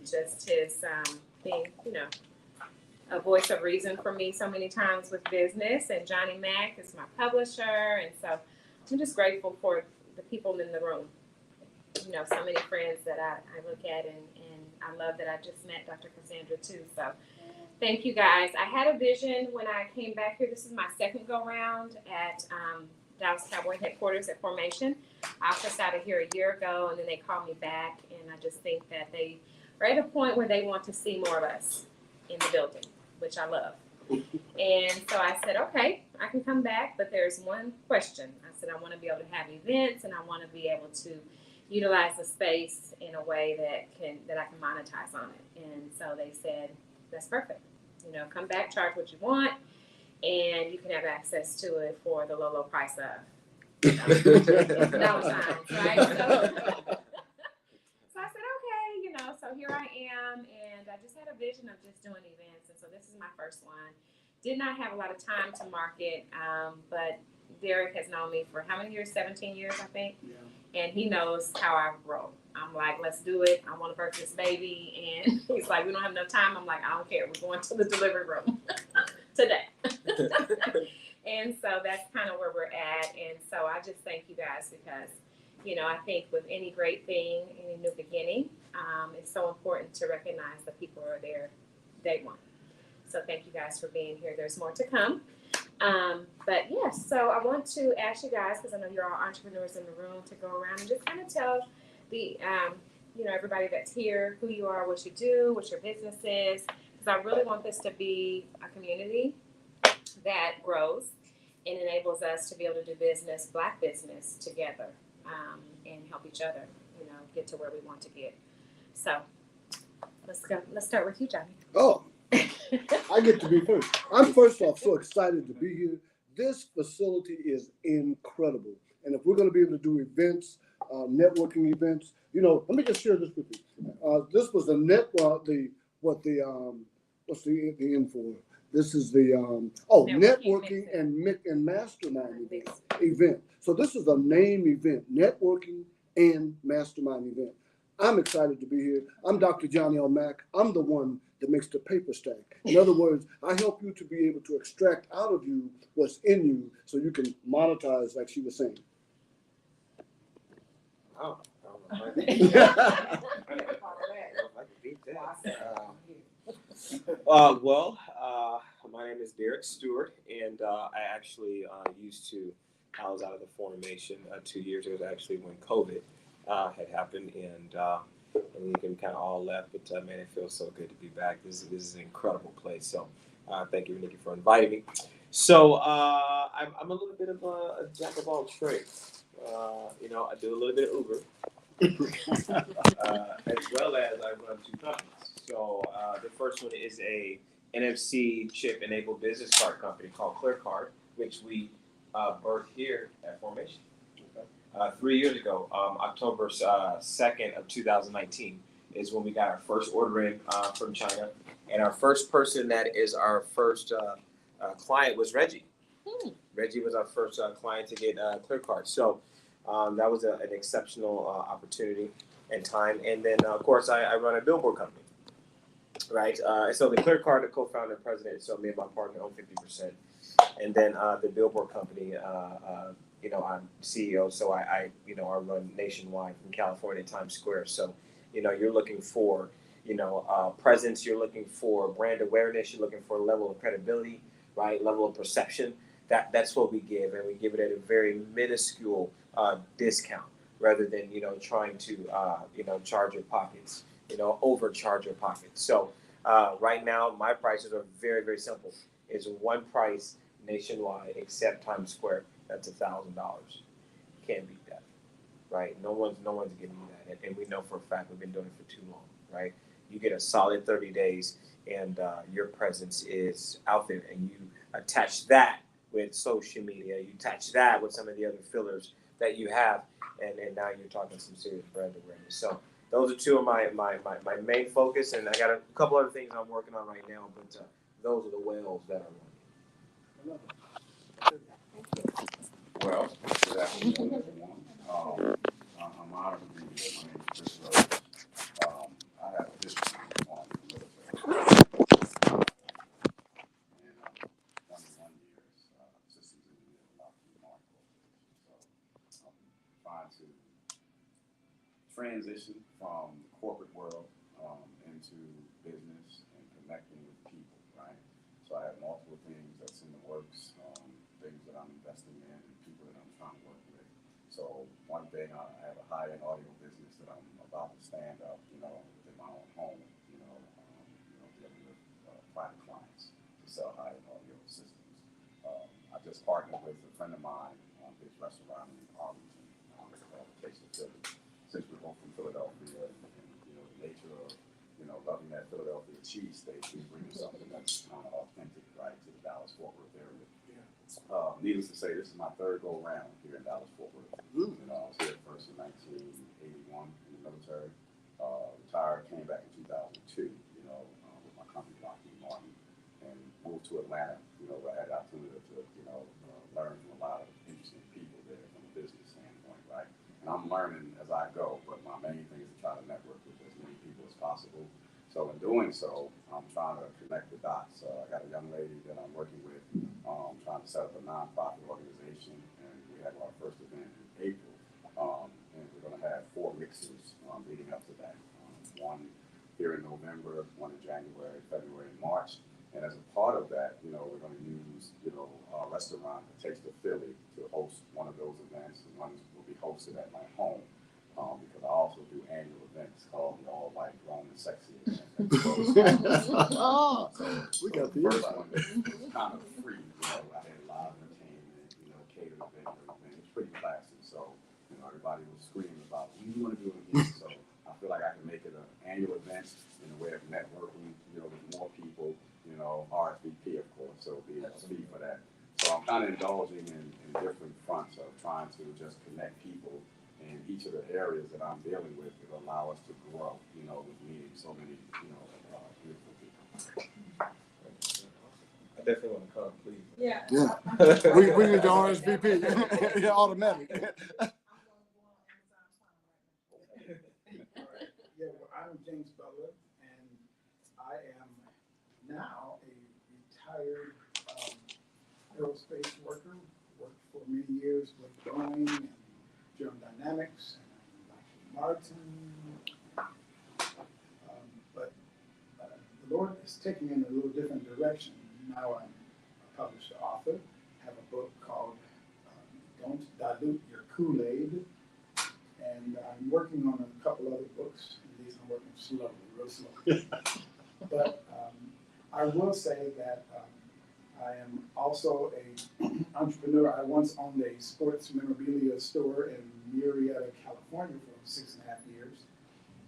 just his being, a voice of reason for me so many times with business. And Johnny Mack is my publisher. And so I'm just grateful for the people in the room. So many friends that I look at, and I love that I just met Dr. Cassandra too. So thank you guys. I had a vision when I came back here. This is my second go round at Dallas Cowboy headquarters at Formation. I was out of here a year ago, and then they called me back, and I just think that they are at a point where they want to see more of us in the building, which I love. And so I said, okay, I can come back, but there's one question. I said, I want to be able to have events, and I want to be able to utilize the space in a way that I can monetize on it. And so they said, that's perfect. Come back, charge what you want, and you can have access to it for the low price of dollar signs, right? So I said, okay, so here I am, and I just had a vision of just doing events, and so this is my first one. Did not have a lot of time to market, but Derek has known me for how many years? 17 years, I think. Yeah. And he knows how I roll. I'm like, let's do it. I want to birth this baby. And he's like, we don't have enough time. I'm like, I don't care. We're going to the delivery room today. And so that's kind of where we're at. And so I just thank you guys because, I think with any great thing, any new beginning, it's so important to recognize that people are there day one. So thank you guys for being here. There's more to come. But yes, so I want to ask you guys, because I know you're all entrepreneurs in the room, to go around and just kind of tell the, everybody that's here who you are, what you do, what your business is, because I really want this to be a community that grows and enables us to be able to do business, Black business, together, and help each other, get to where we want to get. So let's go. Let's start with you, Johnny. Oh. I get to be first. I'm first off so excited to be here. This facility is incredible. And if we're going to be able to do events, networking events, let me just share this with you. This was what's the end for? This is the, networking and mastermind event. So this is a name event, networking and mastermind event. I'm excited to be here. I'm Dr. Johnny L. Mack. I'm the one that makes the paper stack. In other words, I help you to be able to extract out of you what's in you so you can monetize, like she was saying. Oh, my name is Derek Stewart, and I actually I was out of the Formation 2 years ago, actually, when COVID had happened, and you can kind of all left, but man, it feels so good to be back. This is an incredible place. So thank you, Nikki, for inviting me. So I'm a little bit of a jack of all trades. I do a little bit of Uber, as well as I run two companies. So the first one is a NFC chip-enabled business card company called ClearCard, which we birthed here at Formation. 3 years ago, October 2nd of 2019 is when we got our first order in from China. And our first person that is our first client was Reggie. Reggie was our first client to get ClearCard. So that was an exceptional opportunity and time. And then, of course, I run a billboard company, right? So the ClearCard, the co-founder and president, so me and my partner own 50%. And then the billboard company, I'm CEO, so I run nationwide from California to Times Square. So, you're looking for, presence, you're looking for brand awareness, you're looking for a level of credibility, right? Level of perception. That's what we give, and we give it at a very minuscule discount rather than, trying to, charge your pockets, overcharge your pockets. So right now, my prices are very, very simple. It's one price nationwide except Times Square. That's $1,000. Can't beat that, right? No one's giving you that, and we know for a fact we've been doing it for too long, right? You get a solid 30 days, and your presence is out there, and you attach that with social media, you attach that with some of the other fillers that you have, and now you're talking some serious brand awareness. So those are two of my main focus, and I got a couple other things I'm working on right now, but those are the whales that are running. Well, good afternoon, everyone. I'm honored to be here. My name is Chris Rose. I have a history transition from the corporate world into business and connecting with people, right? So I have multiple things that's in the works, things that I'm investing in, and people that I'm trying to work with. So one thing, I have a high-end audio business that I'm about to stand up, within my own home, dealing with private clients to sell high-end audio systems. I just partnered with a friend of mine on his restaurant in Arlington, Taste of Philly. Since we're both from Philadelphia, and the nature of loving that Philadelphia cheesesteak, we bring something that's kind of authentic, right, to the Dallas-Fort Worth area. Needless to say, this is my third go round here in Dallas-Fort Worth. I was here first in 1981 in the military. Retired, came back in 2002, with my company, Lockheed Martin, and moved to Atlanta, where I had the opportunity to, learn from a lot of interesting people there from a business standpoint, right? And I'm learning as I go, but my main thing is to try to network with as many people as possible. So in doing so, I'm trying to connect the dots. I got a young lady that I'm working with, trying to set up a nonprofit organization, and we have our first event in April, and we're going to have 4 mixers leading up to that. One here in November, one in January, February, and March. And as a part of that, we're going to use, our restaurant, Taste of Philly, to host one of those events. And one will be hosted at my home, because I also do annual events called the All White, Grown, and Sexy event. Oh, so we got the the first invite. one was kind of free. I had live entertainment, catered event, everything. It was pretty classy. So, everybody was screaming about, when do you want to do it again? So I feel like I can make it an annual event in a way of networking, with more people, RSVP, of course, so it'll be a fee for that. So I'm kind of indulging in different fronts of trying to just connect people in each of the areas that I'm dealing with that allow us to grow, with meeting so many, beautiful people. I definitely want to come, please. Yeah. Yeah. we need the RSVP. Yeah, automatic. Yeah, well, I'm James Butler, and I am now a retired aerospace worker. Worked for many years with Boeing and General Dynamics and Lockheed Martin. But the Lord is taking me in a little different direction. Now I'm a published author. Have a book called Don't Dilute Your Kool-Aid. And I'm working on a couple other books. These I'm working slowly, real slowly. But I will say that I am also an entrepreneur. I once owned a sports memorabilia store in Murrieta, California for 6.5 years.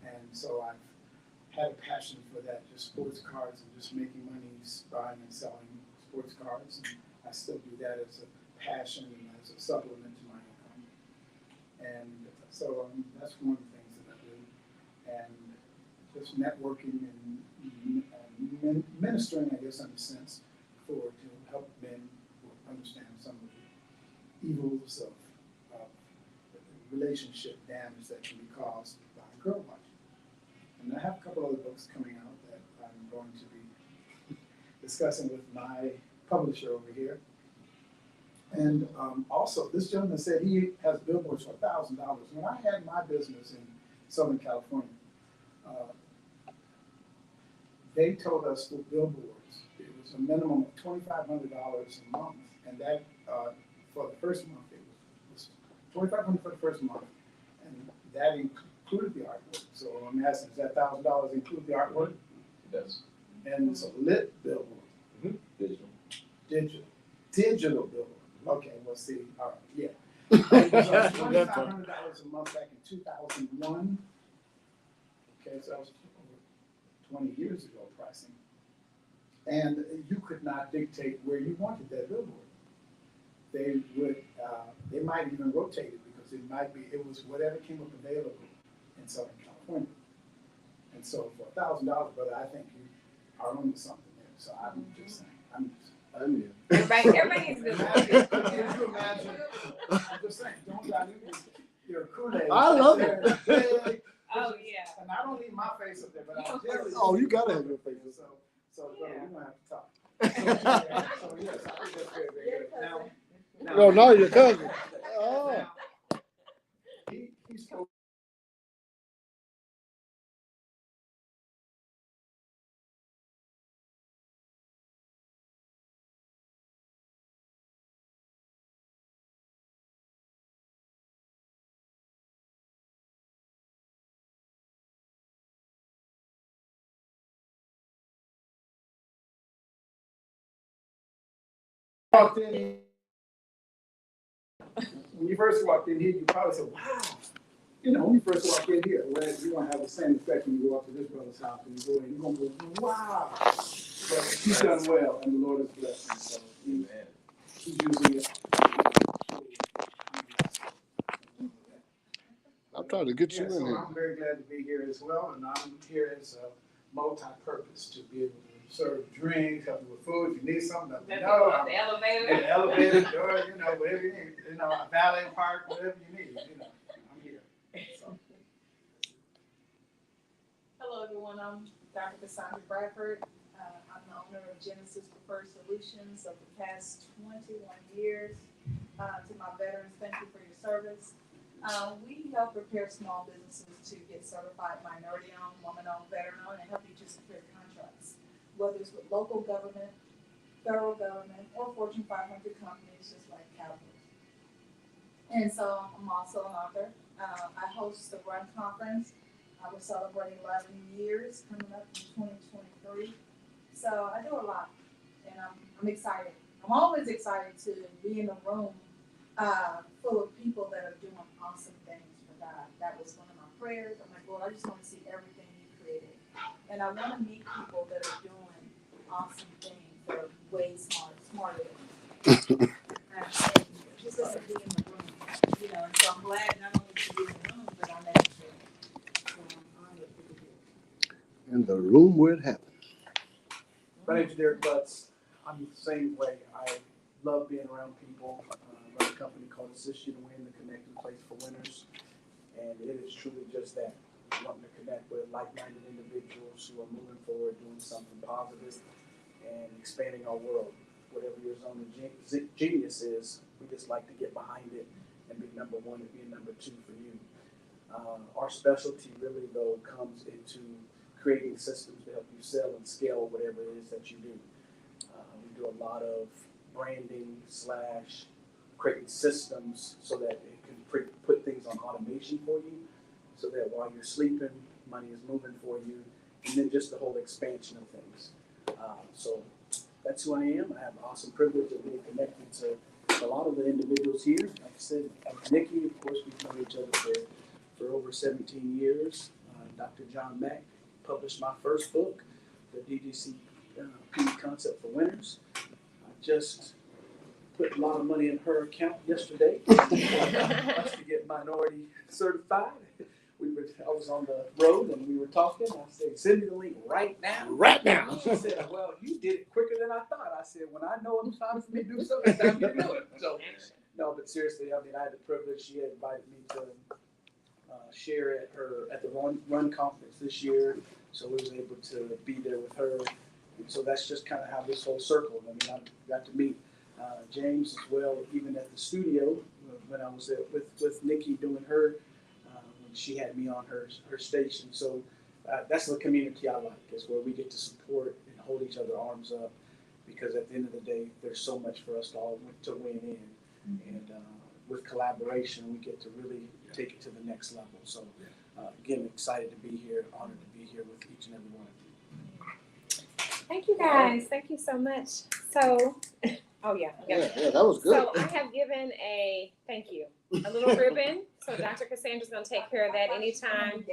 And so I've had a passion for that, just sports cards and just making money buying and selling sports cards. And I still do that as a passion and as a supplement to my income. And so that's one of the things that I do. And just networking and ministering, I guess, in a sense, to help men who understand some of the evils of relationship damage that can be caused by girl watching. And I have a couple other books coming out that I'm going to be discussing with my publisher over here. And also, this gentleman said he has billboards for $1,000. When I had my business in Southern California, they told us for billboards, it was a minimum of $2,500 a month. And that, for the first month, it was $2,500 for the first month. And that included the artwork. So I'm asking, does that $1,000 include the artwork? It does. And it's a lit billboard. Digital. Digital billboard. Okay, well, see, all right, yeah. It was $2,500 a month back in 2001. Okay, so that was over 20 years ago pricing. And you could not dictate where you wanted that billboard. They would, they might even rotate it because it was whatever came up available in Southern California. And so for $1,000, brother, I think you are onto something there. So I'm just saying, Everybody needs to do Could you imagine? I'm just saying, don't dilute your Kool-Aid. I love it. Oh, yeah. And I don't need my face up there, but I really. Oh, you gotta have your face up there. So brother, Yeah. we're gonna have to talk. So yes, I think that's very, very good. Now. No, no, your cousin. Oh. Now, he spoke walked in, here, you probably said, wow. You know, when you first walk in here, well, you're going to have the same effect when you go up to this brother's house and you go in. You're going to go, wow. But he's done well, and the Lord has blessed him. So he's using it. I'm trying to get you Yeah, in so here. I'm very glad to be here as well, and I'm here as a multi-purpose to be able to serve drinks, help you with food. If you need something, let me know. The elevator. In the elevator, door, you know, whatever you need, you know, a valet park, whatever you need, you know, I'm here. So. Hello, everyone. I'm Dr. Cassandra Bradford. I'm the owner of Genesis Preferred Solutions of the past 21 years. To my veterans, thank you for your service. We help prepare small businesses to get certified minority-owned, woman-owned, veteran-owned, and help you to secure contracts, whether it's with local government, federal government, or Fortune 500 companies, just like Cowboys. And so I'm also an author. I host the Run Conference. We're celebrating 11 years coming up in 2023. So I do a lot, and I'm excited. I'm always excited to be in a room full of people that are doing awesome things for God. That was one of my prayers. I'm like, Lord, I just want to see everything you created. And I want to meet people that are doing awesome things that are way smarter than me. And just to be in the room, you know, and so I'm glad not only to be in the room, but I'm at the room. So I'm honored to be here. In the room where it happened. My name's Derek Butts. I'm the same way. I love being around people. I run a company called Assist You to Win, the connecting place for winners. And it is truly just that, wanting to connect with like-minded individuals who are moving forward, doing something positive, and expanding our world. Whatever your zone of genius is, we just like to get behind it and be number one and be number two for you. Our specialty really, though, comes into creating systems to help you sell and scale whatever it is that you do. We do a lot of branding / creating systems so that it can put things on automation for you, so that while you're sleeping, money is moving for you, and then just the whole expansion of things. So that's who I am. I have the awesome privilege of being connected to a lot of the individuals here. Like I said, Nikki, of course, we've known each other for over 17 years. Dr. John Mack published my first book, the DGC P Concept for Winners. I just put a lot of money in her account yesterday to get minority certified. I was on the road and we were talking. I said, send me the link right now. Right now. She said, well, you did it quicker than I thought. I said, when I know it's time for me to do something, it's time for me to do it. So, no, but seriously, I mean, I had the privilege. She had invited me to share at the Run Conference this year. So we was able to be there with her. And so that's just kind of how this whole circle. I mean, I got to meet James as well, even at the studio when I was with Nikki doing her, when she had me on her station. So that's the community I like, is where we get to support and hold each other arms up, because at the end of the day, there's so much for us to all to win in. Mm-hmm. And with collaboration, we get to really take it to the next level. So again, excited to be here, honored to be here with each and every one of you. Thank you guys. Thank you so much. So, oh yeah. Yeah, that was good. So I have given a thank you, a little ribbon. So Dr. Cassandra's gonna take care of that anytime.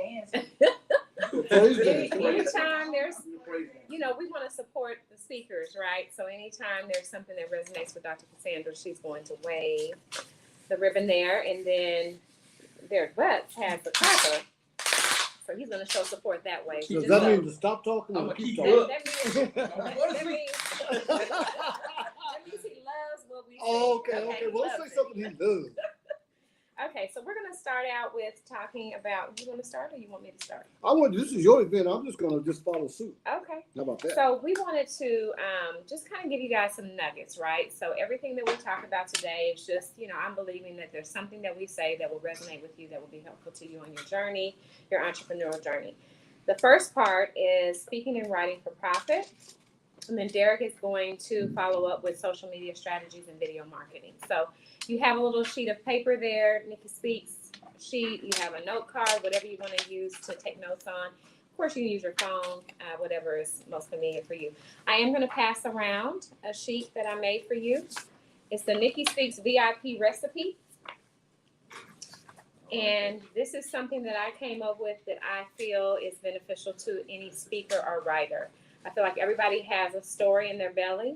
Anytime there's, you know, we want to support the speakers, right? So anytime there's something that resonates with Dr. Cassandra, she's going to wave the ribbon there, and then Derek Butts has the clapper. So he's going to show support that way. Does that mean to stop talking or keep talking? That means he loves what we say. Oh, okay. Well, let's say something he does. Okay, so we're going to start out with talking about, you want to start or you want me to start? This is your event. I'm just going to follow suit. Okay. How about that? So we wanted to just kind of give you guys some nuggets, right? So everything that we talk about today is just, you know, I'm believing that there's something that we say that will resonate with you, that will be helpful to you on your journey, your entrepreneurial journey. The first part is speaking and writing for profit. And then Derek is going to follow up with social media strategies and video marketing. So you have a little sheet of paper there, Nikki Speaks sheet. You have a note card, whatever you want to use to take notes on. Of course, you can use your phone, whatever is most convenient for you. I am going to pass around a sheet that I made for you. It's the Nikki Speaks VIP recipe. And this is something that I came up with that I feel is beneficial to any speaker or writer. I feel like everybody has a story in their belly,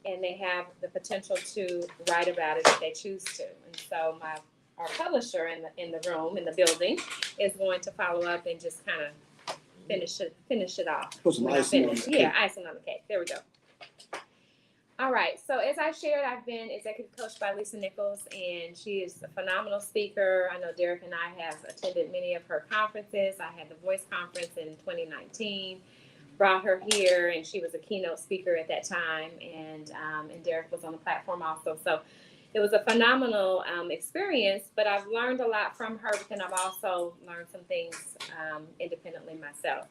and they have the potential to write about it if they choose to. And so our publisher in the room, in the building, is going to follow up and just kind of finish it off. Put some icing on the cake. Yeah, icing on the cake. There we go. All right, so as I shared, I've been executive coached by Lisa Nichols, and she is a phenomenal speaker. I know Derek and I have attended many of her conferences. I had the Voice Conference in 2019, brought her here, and she was a keynote speaker at that time, and Derek was on the platform also. So it was a phenomenal experience, but I've learned a lot from her, and I've also learned some things independently myself.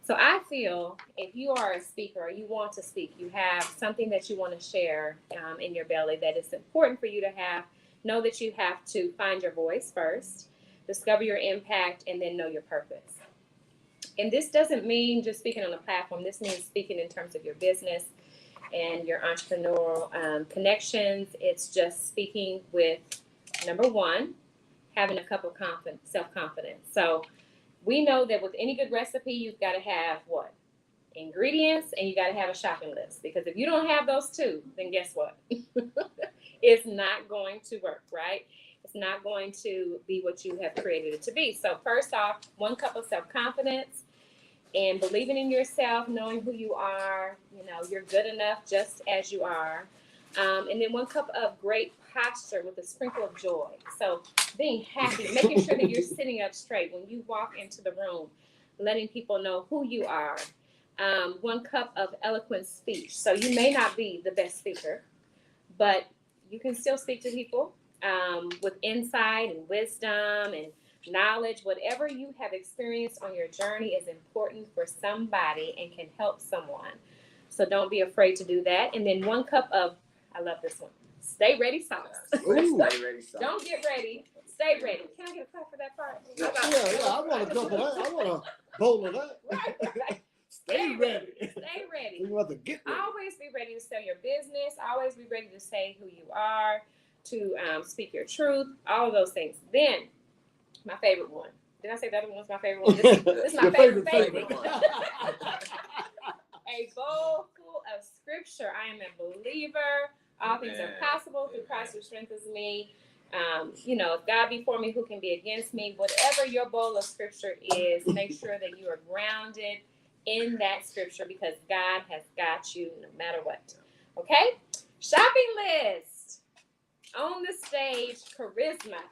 So I feel if you are a speaker or you want to speak, you have something that you want to share in your belly that is important for you to have, know that you have to find your voice first, discover your impact, and then know your purpose. And this doesn't mean just speaking on a platform. This means speaking in terms of your business and your entrepreneurial connections. It's just speaking with, number one, having a couple of self-confidence. So we know that with any good recipe, you've got to have what? Ingredients, and you got to have a shopping list. Because if you don't have those two, then guess what? It's not going to work, right? It's not going to be what you have created it to be. So first off, 1 cup of self-confidence and believing in yourself, knowing who you are. You know, you're good enough just as you are. And then 1 cup of great posture with a sprinkle of joy. So being happy, making sure that you're sitting up straight when you walk into the room, letting people know who you are. 1 cup of eloquent speech. So you may not be the best speaker, but you can still speak to people with insight and wisdom and knowledge. Whatever you have experienced on your journey is important for somebody and can help someone. So don't be afraid to do that. And then 1 cup of, I love this one, stay ready sauce. Ooh. Stay ready, son. Don't get ready, stay ready. Can I get a clap for that part? Yeah, I want a couple of that. I want a bowl of that. Right. Stay ready. Stay ready. You have to get ready. Always be ready to sell your business. Always be ready to say who you are, to speak your truth, all of those things. Then, my favorite one. Did I say the other one was my favorite one? This is my Your favorite one. A bowl full of scripture. I am a believer. All things are possible through Christ who strengthens me. You know, if God be for me, who can be against me? Whatever your bowl of scripture is, make sure that you are grounded in that scripture because God has got you no matter what. Okay? Shopping list. On the stage, charisma.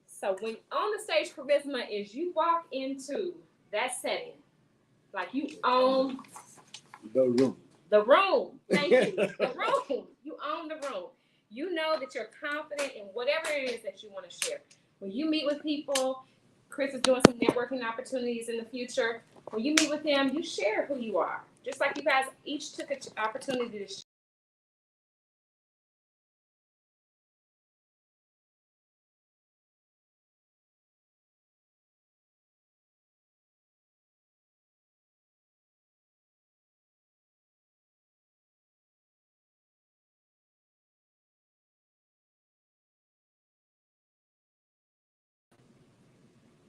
So when on the stage, charisma is you walk into that setting like you own The room. the room. Thank you. The room. You own the room. You know that you're confident in whatever it is that you want to share. When you meet with people, Chris is doing some networking opportunities in the future. When you meet with them, you share who you are. Just like you guys each took an opportunity to share.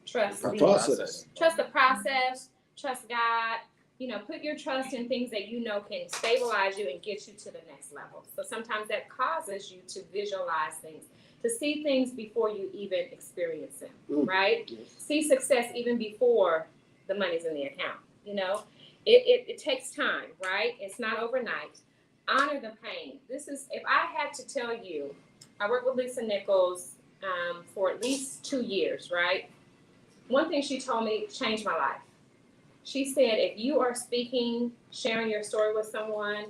Trust The the process. Trust the process. Trust God. You know, put your trust in things that you know can stabilize you and get you to the next level. So sometimes that causes you to visualize things, to see things before you even experience them, right? Yes. See success even before the money's in the account. You know, it takes time, right? It's not overnight. Honor the pain. This is, if I had to tell you, I worked with Lisa Nichols for at least 2 years, right? One thing she told me changed my life. She said, if you are speaking, sharing your story with someone,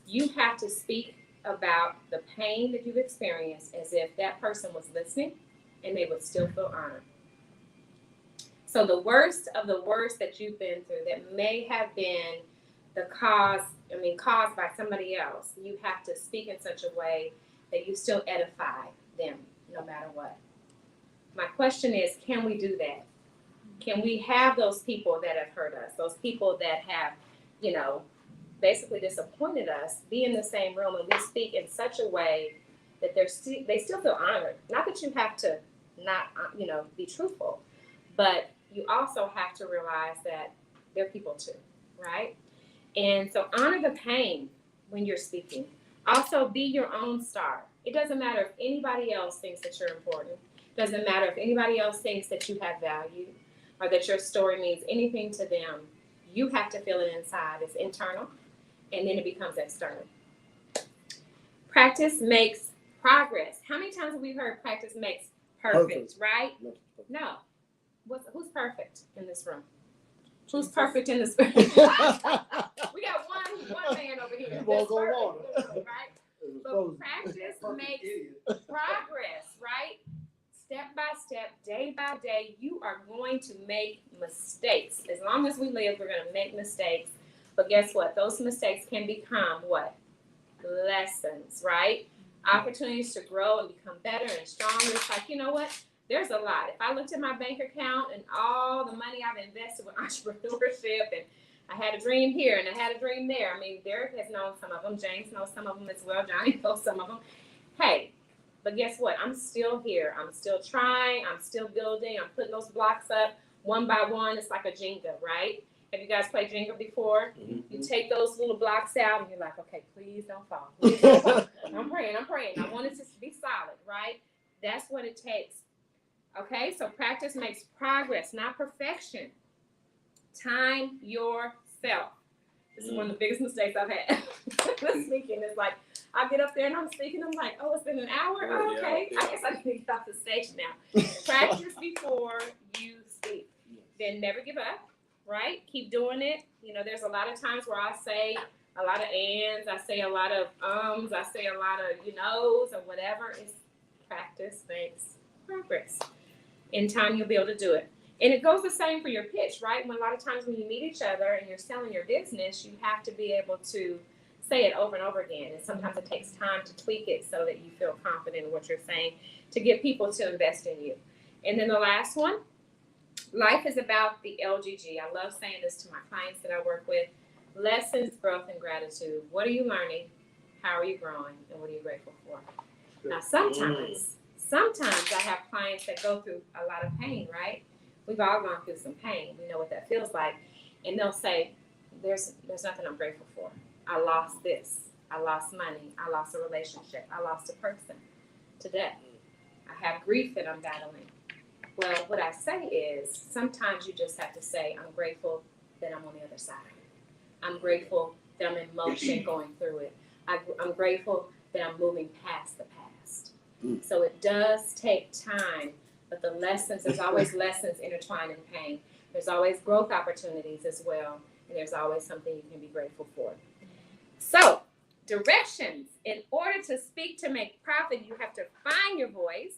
you have to speak about the pain that you've experienced as if that person was listening and they would still feel honored. So the worst of the worst that you've been through that may have been caused by somebody else, you have to speak in such a way that you still edify them no matter what. My question is, can we do that? Can we have those people that have hurt us, those people that have, you know, basically disappointed us be in the same room and we speak in such a way that they still feel honored. Not that you have to not, be truthful, but you also have to realize that they're people too, right? And so honor the pain when you're speaking. Also, be your own star. It doesn't matter if anybody else thinks that you're important. It doesn't matter if anybody else thinks that you have value or that your story means anything to them. You have to feel it inside. It's internal, and then it becomes external. Practice makes progress. How many times have we heard practice makes perfect, right? No. Who's perfect in this room? Who's perfect in this room? We got one man over here. That's perfect, right? But practice makes progress, right? Step by step, day by day, you are going to make mistakes. As long as we live, we're going to make mistakes. But guess what? Those mistakes can become what? Lessons, right? Opportunities to grow and become better and stronger. It's like, you know what? There's a lot. If I looked at my bank account and all the money I've invested with entrepreneurship, and I had a dream here and I had a dream there. I mean, Derek has known some of them. James knows some of them as well. Johnny knows some of them. Hey, but guess what? I'm still here. I'm still trying. I'm still building. I'm putting those blocks up one by one. It's like a Jenga, right? Have you guys played Jenga before? Mm-hmm. You take those little blocks out and you're like, okay, please don't fall. Please don't fall. I'm praying. I want it to be solid, right? That's what it takes. Okay, so practice makes progress, not perfection. Time yourself. This is one of the biggest mistakes I've had. Speaking is like, I get up there and I'm speaking. I'm like, oh, it's been an hour? Oh, okay. I guess I can get off the stage now. Practice before you speak. Then never give up, right? Keep doing it. There's a lot of times where I say a lot of ands. I say a lot of I say a lot of knows or whatever. It's practice makes progress. In time, you'll be able to do it. And it goes the same for your pitch, right? When a lot of times when you meet each other and you're selling your business, you have to be able to say it over and over again. And sometimes it takes time to tweak it so that you feel confident in what you're saying to get people to invest in you. And then the last one, life is about the LGG. I love saying this to my clients that I work with. Lessons, growth, and gratitude. What are you learning? How are you growing? And what are you grateful for? Now, sometimes I have clients that go through a lot of pain, right? We've all gone through some pain. We know what that feels like. And they'll say, there's nothing I'm grateful for. I lost this. I lost money. I lost a relationship. I lost a person to death. I have grief that I'm battling. Well, what I say is sometimes you just have to say, I'm grateful that I'm on the other side. I'm grateful that I'm in motion going through it. I'm grateful that I'm moving past the past. So it does take time, but the lessons, there's always lessons intertwined in pain. There's always growth opportunities as well, and there's always something you can be grateful for. So, directions. In order to speak to make profit, you have to find your voice,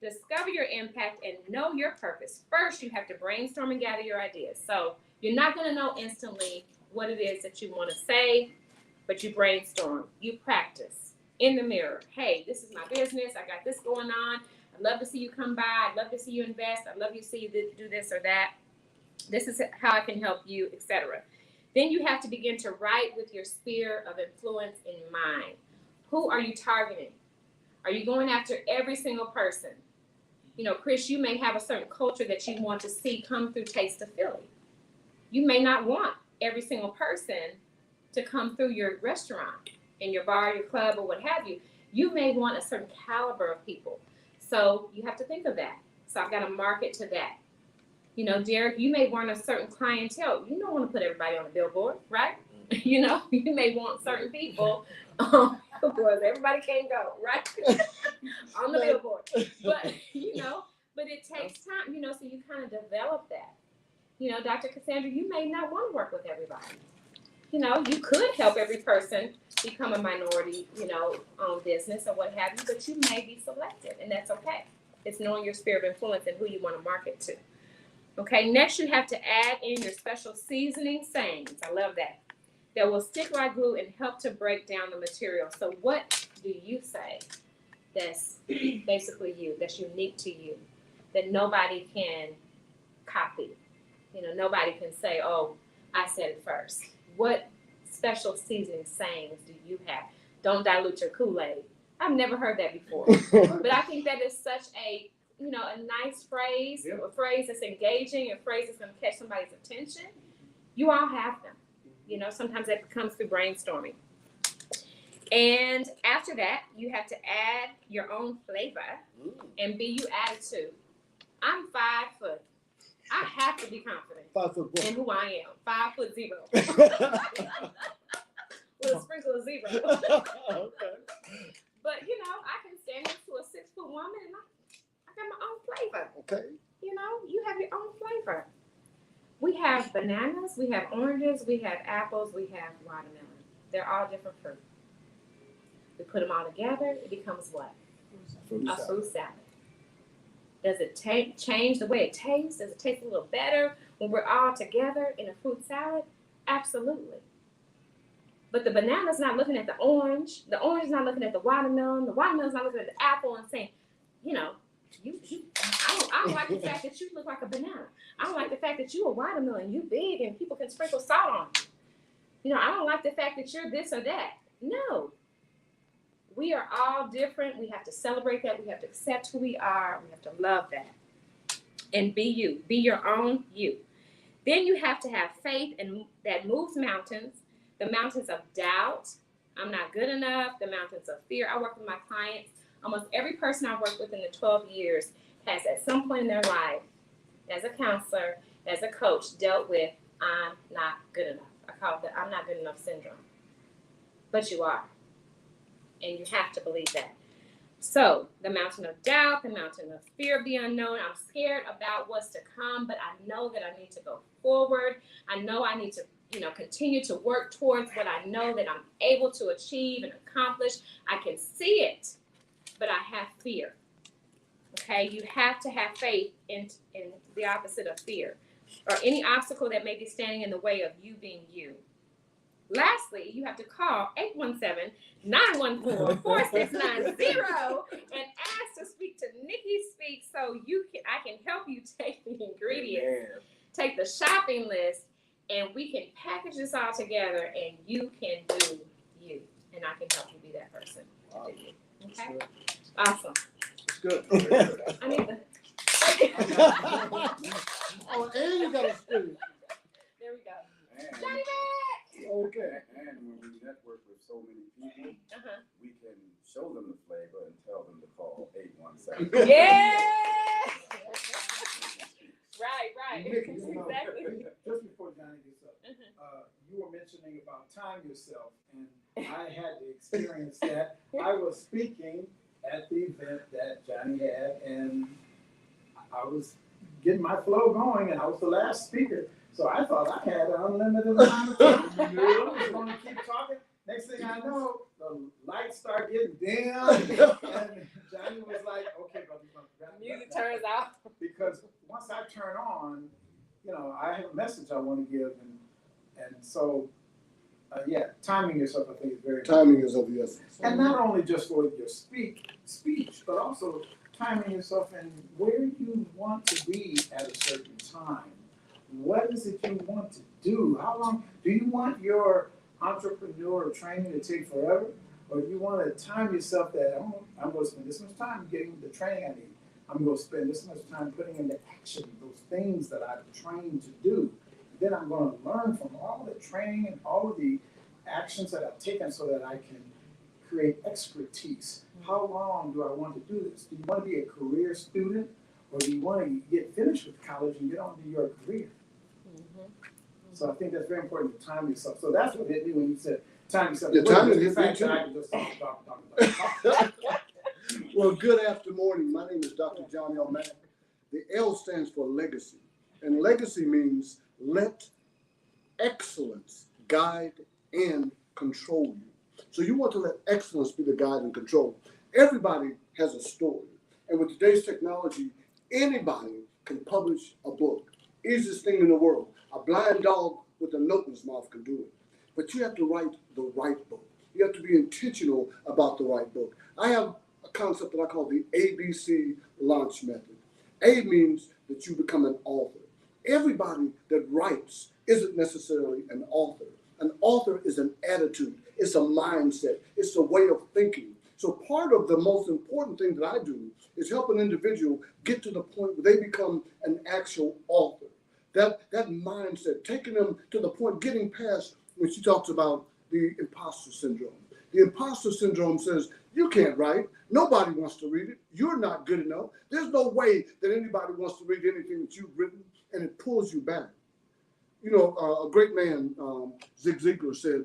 discover your impact, and know your purpose. First, you have to brainstorm and gather your ideas. So, you're not going to know instantly what it is that you want to say, but you brainstorm, you practice. In the mirror. Hey, this is my business. I got this going on. I'd love to see you come by. I'd love to see you invest. I'd love to see you do this or that. This is how I can help you, etc. Then you have to begin to write with your sphere of influence in mind. Who are you targeting? Are you going after every single person? Chris, you may have a certain culture that you want to see come through Taste of Philly. You may not want every single person to come through your restaurant, in your bar, your club, or what have you. You may want a certain caliber of people. So you have to think of that. So I've got to market to that. Derek, you may want a certain clientele. You don't want to put everybody on a billboard, right? You may want certain people on billboards. Everybody can't go, right? On the billboard. But, but it takes time, so you kind of develop that. Dr. Cassandra, you may not want to work with everybody. You could help every person become a minority, own business or what have you, but you may be selective, and that's okay. It's knowing your sphere of influence and who you want to market to. Okay, next you have to add in your special seasoning sayings. I love that. That will stick like glue and help to break down the material. So what do you say that's basically you, that's unique to you, that nobody can copy? Nobody can say, oh, I said it first. What special seasoning sayings do you have? Don't dilute your Kool-Aid. I've never heard that before. But I think that is such a, a nice phrase, a phrase that's engaging, a phrase that's going to catch somebody's attention. You all have them. Sometimes that comes through brainstorming. And after that, you have to add your own flavor and be you attitude. I'm 5 foot. I have to be confident 5 foot boy. in who I am. 5'0". With a sprinkle of zero. Okay. But I can stand next to a 6 foot woman and I got my own flavor. Okay. You have your own flavor. We have bananas, we have oranges, we have apples, we have watermelon. They're all different fruit. We put them all together, it becomes what? A fruit salad. Does it change the way it tastes? Does it taste a little better when we're all together in a fruit salad? Absolutely. But the banana's not looking at the orange is not looking at the watermelon's not looking at the apple and saying, I don't like the fact that you look like a banana. I don't like the fact that you're a watermelon, you big and people can sprinkle salt on you. I don't like the fact that you're this or that. No. We are all different. We have to celebrate that. We have to accept who we are. We have to love that. And be you. Be your own you. Then you have to have faith and that moves mountains. The mountains of doubt. I'm not good enough. The mountains of fear. I work with my clients. Almost every person I've worked with in the 12 years has at some point in their life, as a counselor, as a coach, dealt with, I'm not good enough. I call it the I'm not good enough syndrome. But you are. And you have to believe that. So the mountain of doubt, the mountain of fear of the unknown. I'm scared about what's to come, but I know that I need to go forward. I know I need to, continue to work towards what I know that I'm able to achieve and accomplish. I can see it, but I have fear. Okay, you have to have faith in the opposite of fear or any obstacle that may be standing in the way of you being you. Lastly, you have to call 817-914-4690 and ask to speak to Nikki Speak so I can help you take the ingredients, take the shopping list, and we can package this all together and you can do you. And I can help you be that person to do you. Okay? Awesome. It's good. I need the... Oh, and you got a spoon. There we go. And, Johnny back! Okay. and when we network with so many people, Uh-huh. we can show them the flavor and tell them to call 817. Yeah! Right. Nikki, Exactly. just before Johnny gets up, you were mentioning about time yourself, and I had to experience that. I was speaking at the event that Johnny had, and I was getting my flow going, and I was the last speaker. So I thought I had an unlimited amount of time. I was going to keep talking. Next thing I know, the lights start getting dim, and Johnny was like, "Okay, brother, Music turns off. because once I turn on, I have a message I want to give, and so timing yourself, I think, is very important. Timing is of the essence. And not only just for your speech, but also timing yourself in where you want to be at a certain time. What is it you want to do? How long do you want your entrepreneur training to take forever? Or you want to time yourself that I'm going to spend this much time getting the training I need. I'm going to spend this much time putting into action those things that I've trained to do. Then I'm going to learn from all the training and all of the actions that I've taken so that I can create expertise. How long do I want to do this? Do you want to be a career student, or do you want to get finished with college and get on to your career? So I think that's very important to time yourself. So that's what hit me when you said time yourself. Yeah, timing The is fact big, that I can just talk. Well, good afternoon. My name is Dr. John L. Mack. The L stands for legacy. And legacy means let excellence guide and control you. So you want to let excellence be the guide and control. Everybody has a story. And with today's technology, anybody can publish a book. Easiest thing in the world. A blind dog with a note in his mouth can do it. But you have to write the right book. You have to be intentional about the right book. I have a concept that I call the ABC launch method. A means that you become an author. Everybody that writes isn't necessarily an author. An author is an attitude. It's a mindset. It's a way of thinking. So part of the most important thing that I do is help an individual get to the point where they become an actual author. That mindset, taking them to the point, getting past when she talks about the imposter syndrome. The imposter syndrome says, you can't write. Nobody wants to read it. You're not good enough. There's no way that anybody wants to read anything that you've written, and it pulls you back. You know, a great man, Zig Ziglar, said,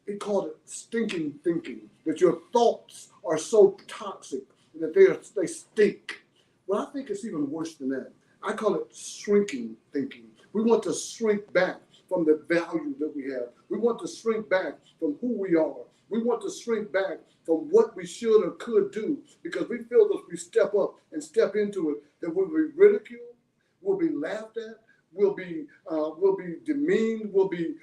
he called it stinking thinking, that your thoughts are so toxic that they stink. Well, I think it's even worse than that. I call it shrinking thinking. We want to shrink back from the value that we have. We want to shrink back from who we are. We want to shrink back from what we should or could do, because we feel that if we step up and step into it, that we'll be ridiculed, we'll be laughed at, we'll be demeaned, we'll be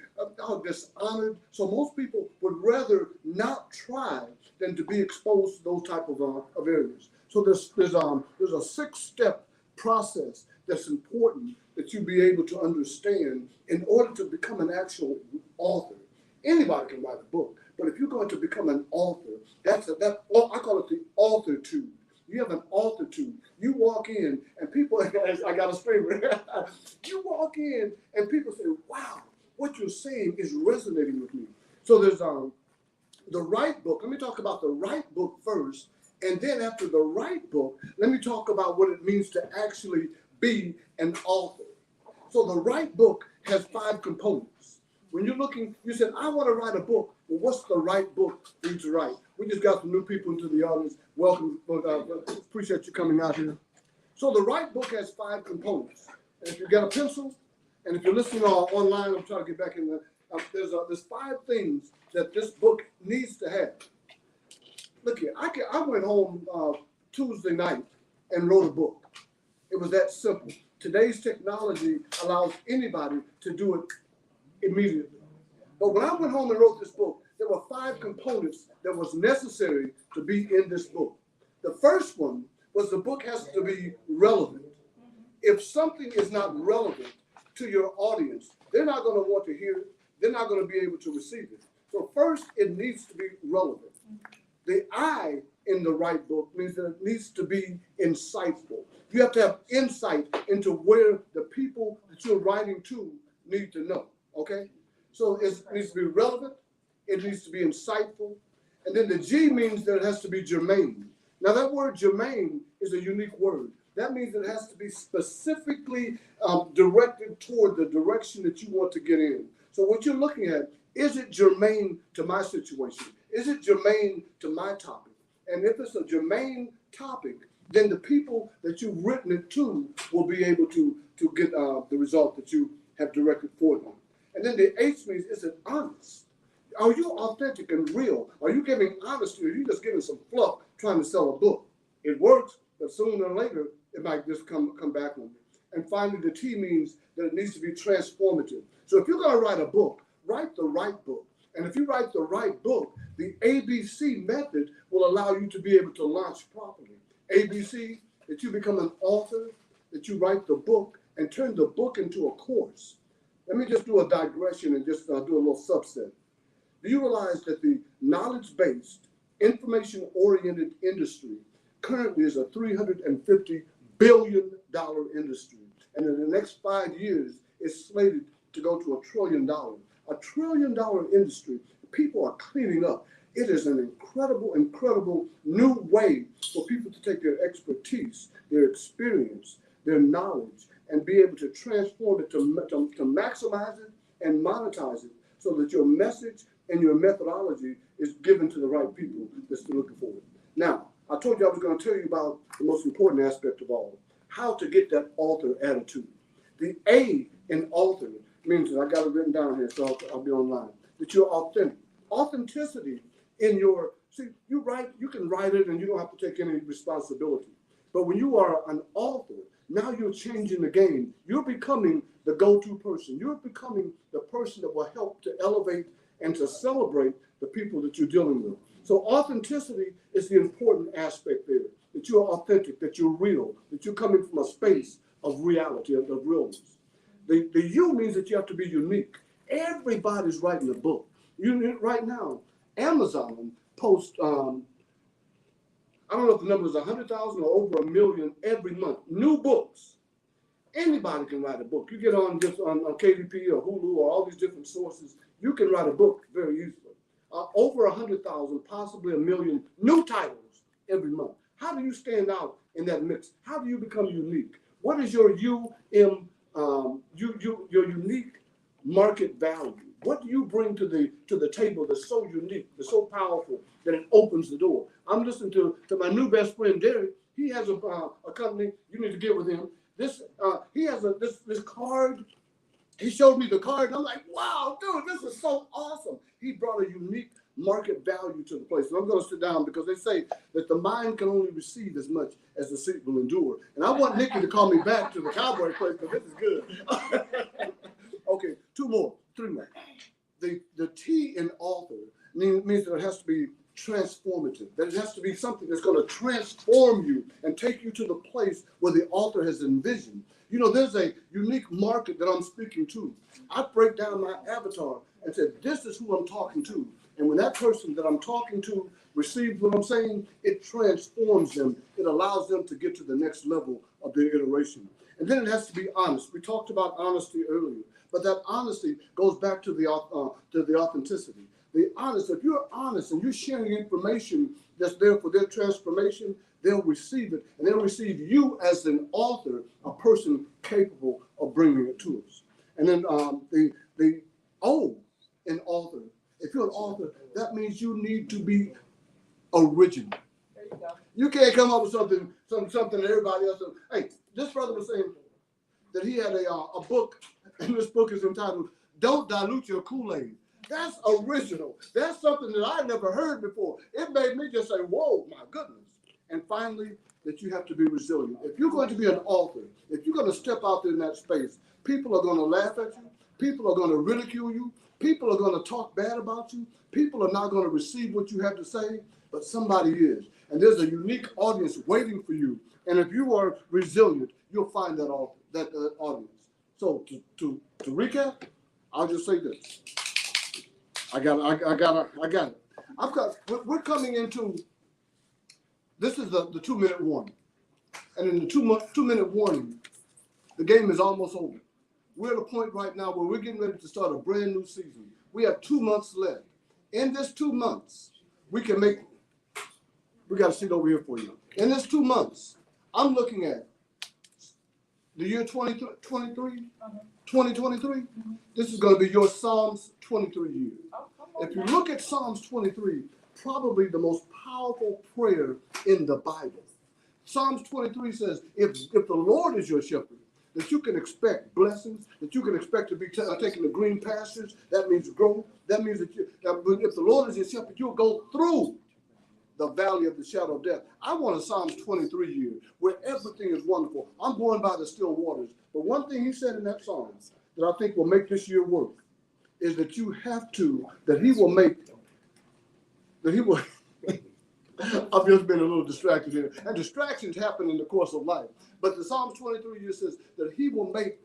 dishonored. So most people would rather not try than to be exposed to those type of areas. So there's a 6-step process that's important that you be able to understand in order to become an actual author. Anybody can write a book, but if you're going to become an author, I call it the authortude. You have an authortude. You walk in and people, I got a screamer. You walk in and people say, wow, what you're saying is resonating with me. So there's the right book. Let me talk about the right book first. And then after the right book, let me talk about what it means to actually be an author. So the right book has 5 components. When you're looking, you said, I want to write a book. Well, what's the right book for you to write? We just got some new people into the audience. Welcome. Appreciate you coming out here. So the right book has 5 components. And if you got a pencil, and if you're listening online, I'm trying to get back in the, there's 5 things that this book needs to have. Look here, I went home Tuesday night and wrote a book. It was that simple. Today's technology allows anybody to do it immediately. But when I went home and wrote this book, there were 5 components that was necessary to be in this book. The first one was the book has to be relevant. If something is not relevant to your audience, they're not going to want to hear it. They're not going to be able to receive it. So first, it needs to be relevant. The I in the right book means that it needs to be insightful. You have to have insight into where the people that you're writing to need to know, okay? So it needs to be relevant, it needs to be insightful, and then the G means that it has to be germane. Now that word germane is a unique word. That means that it has to be specifically directed toward the direction that you want to get in. So what you're looking at, is it germane to my situation? Is it germane to my topic? And if it's a germane topic, then the people that you've written it to will be able to get the result that you have directed for them. And then the H means, is it honest? Are you authentic and real? Are you giving honesty, or are you just giving some fluff trying to sell a book? It works, but sooner or later, it might just come back on you. And finally, the T means that it needs to be transformative. So if you're going to write a book, write the right book. And if you write the right book, the ABC method will allow you to be able to launch properly. ABC, that you become an author, that you write the book and turn the book into a course. Let me just do a digression and just do a little subset. Do you realize that the knowledge-based, information-oriented industry currently is a $350 billion industry? And in the next 5 years, it's slated to go to $1 trillion. $1 trillion industry, people are cleaning up. It is an incredible new way for people to take their expertise, their experience, their knowledge, and be able to transform it to maximize it and monetize it so that your message and your methodology is given to the right people that's looking for it. Now, I told you I was going to tell you about the most important aspect of all, how to get that author attitude. The A in author means, that I got it written down here, so I'll be online, that you're authentic. Authenticity in your, see, you can write it and you don't have to take any responsibility. But when you are an author, now you're changing the game. You're becoming the go-to person. You're becoming the person that will help to elevate and to celebrate the people that you're dealing with. So authenticity is the important aspect there, that you're authentic, that you're real, that you're coming from a space of reality, of realness. The U means that you have to be unique. Everybody's writing a book. Right now, Amazon posts, I don't know if the number is 100,000 or over 1 million every month, new books. Anybody can write a book. You get on just on KDP or Hulu or all these different sources, you can write a book very easily. Over 100,000, possibly 1 million new titles every month. How do you stand out in that mix? How do you become unique? What is your your unique market value? What do you bring to the table that's so unique, that's so powerful that it opens the door? I'm listening to my new best friend Derek. He has a company. You need to get with him. He has this card. He showed me the card. And I'm like, wow, dude, this is so awesome. He brought a unique market value to the place. And I'm going to sit down because they say that the mind can only receive as much as the seat will endure. And I want Nikki to call me back to the cowboy place because this is good. Okay, three more. The T in author means that it has to be transformative, that it has to be something that's going to transform you and take you to the place where the author has envisioned. You know, there's a unique market that I'm speaking to. I break down my avatar and say, this is who I'm talking to. And when that person that I'm talking to receives what I'm saying, it transforms them. It allows them to get to the next level of their iteration. And then it has to be honest. We talked about honesty earlier, but that honesty goes back to the authenticity. The honest, if you're honest and you're sharing information that's there for their transformation, they'll receive it, and they'll receive you as an author, a person capable of bringing it to us. And then the O in author, if you're an author, that means you need to be original. There you go. You can't come up with something that everybody else. Hey, this brother was saying that he had a book, and this book is entitled "Don't Dilute Your Kool-Aid." That's original. That's something that I never heard before. It made me just say, whoa, my goodness. And finally, that you have to be resilient. If you're going to be an author, if you're going to step out there in that space, people are going to laugh at you. People are going to ridicule you. People are going to talk bad about you. People are not going to receive what you have to say, but somebody is. And there's a unique audience waiting for you. And if you are resilient, you'll find that audience. So to recap, I'll just say this. I got it. We're coming into, this is the 2-minute warning. And in the 2-minute warning, the game is almost over. We're at a point right now where we're getting ready to start a brand new season. We have 2 months left. In this 2 months, we got a seat over here for you. In this 2 months, I'm looking at the year 2023. 2023, this is going to be your Psalms 23 year. If you look at Psalms 23, probably the most powerful prayer in the Bible. Psalms 23 says, if the Lord is your shepherd, that you can expect blessings, that you can expect to be taken to green pastures. That means growth. That means that if the Lord is your shepherd, you'll go through the valley of the shadow of death. I want a Psalms 23 year where everything is wonderful. I'm going by the still waters. But one thing he said in that psalm that I think will make this year work is that I've just been a little distracted here. And distractions happen in the course of life. But the Psalms 23 year says that he will make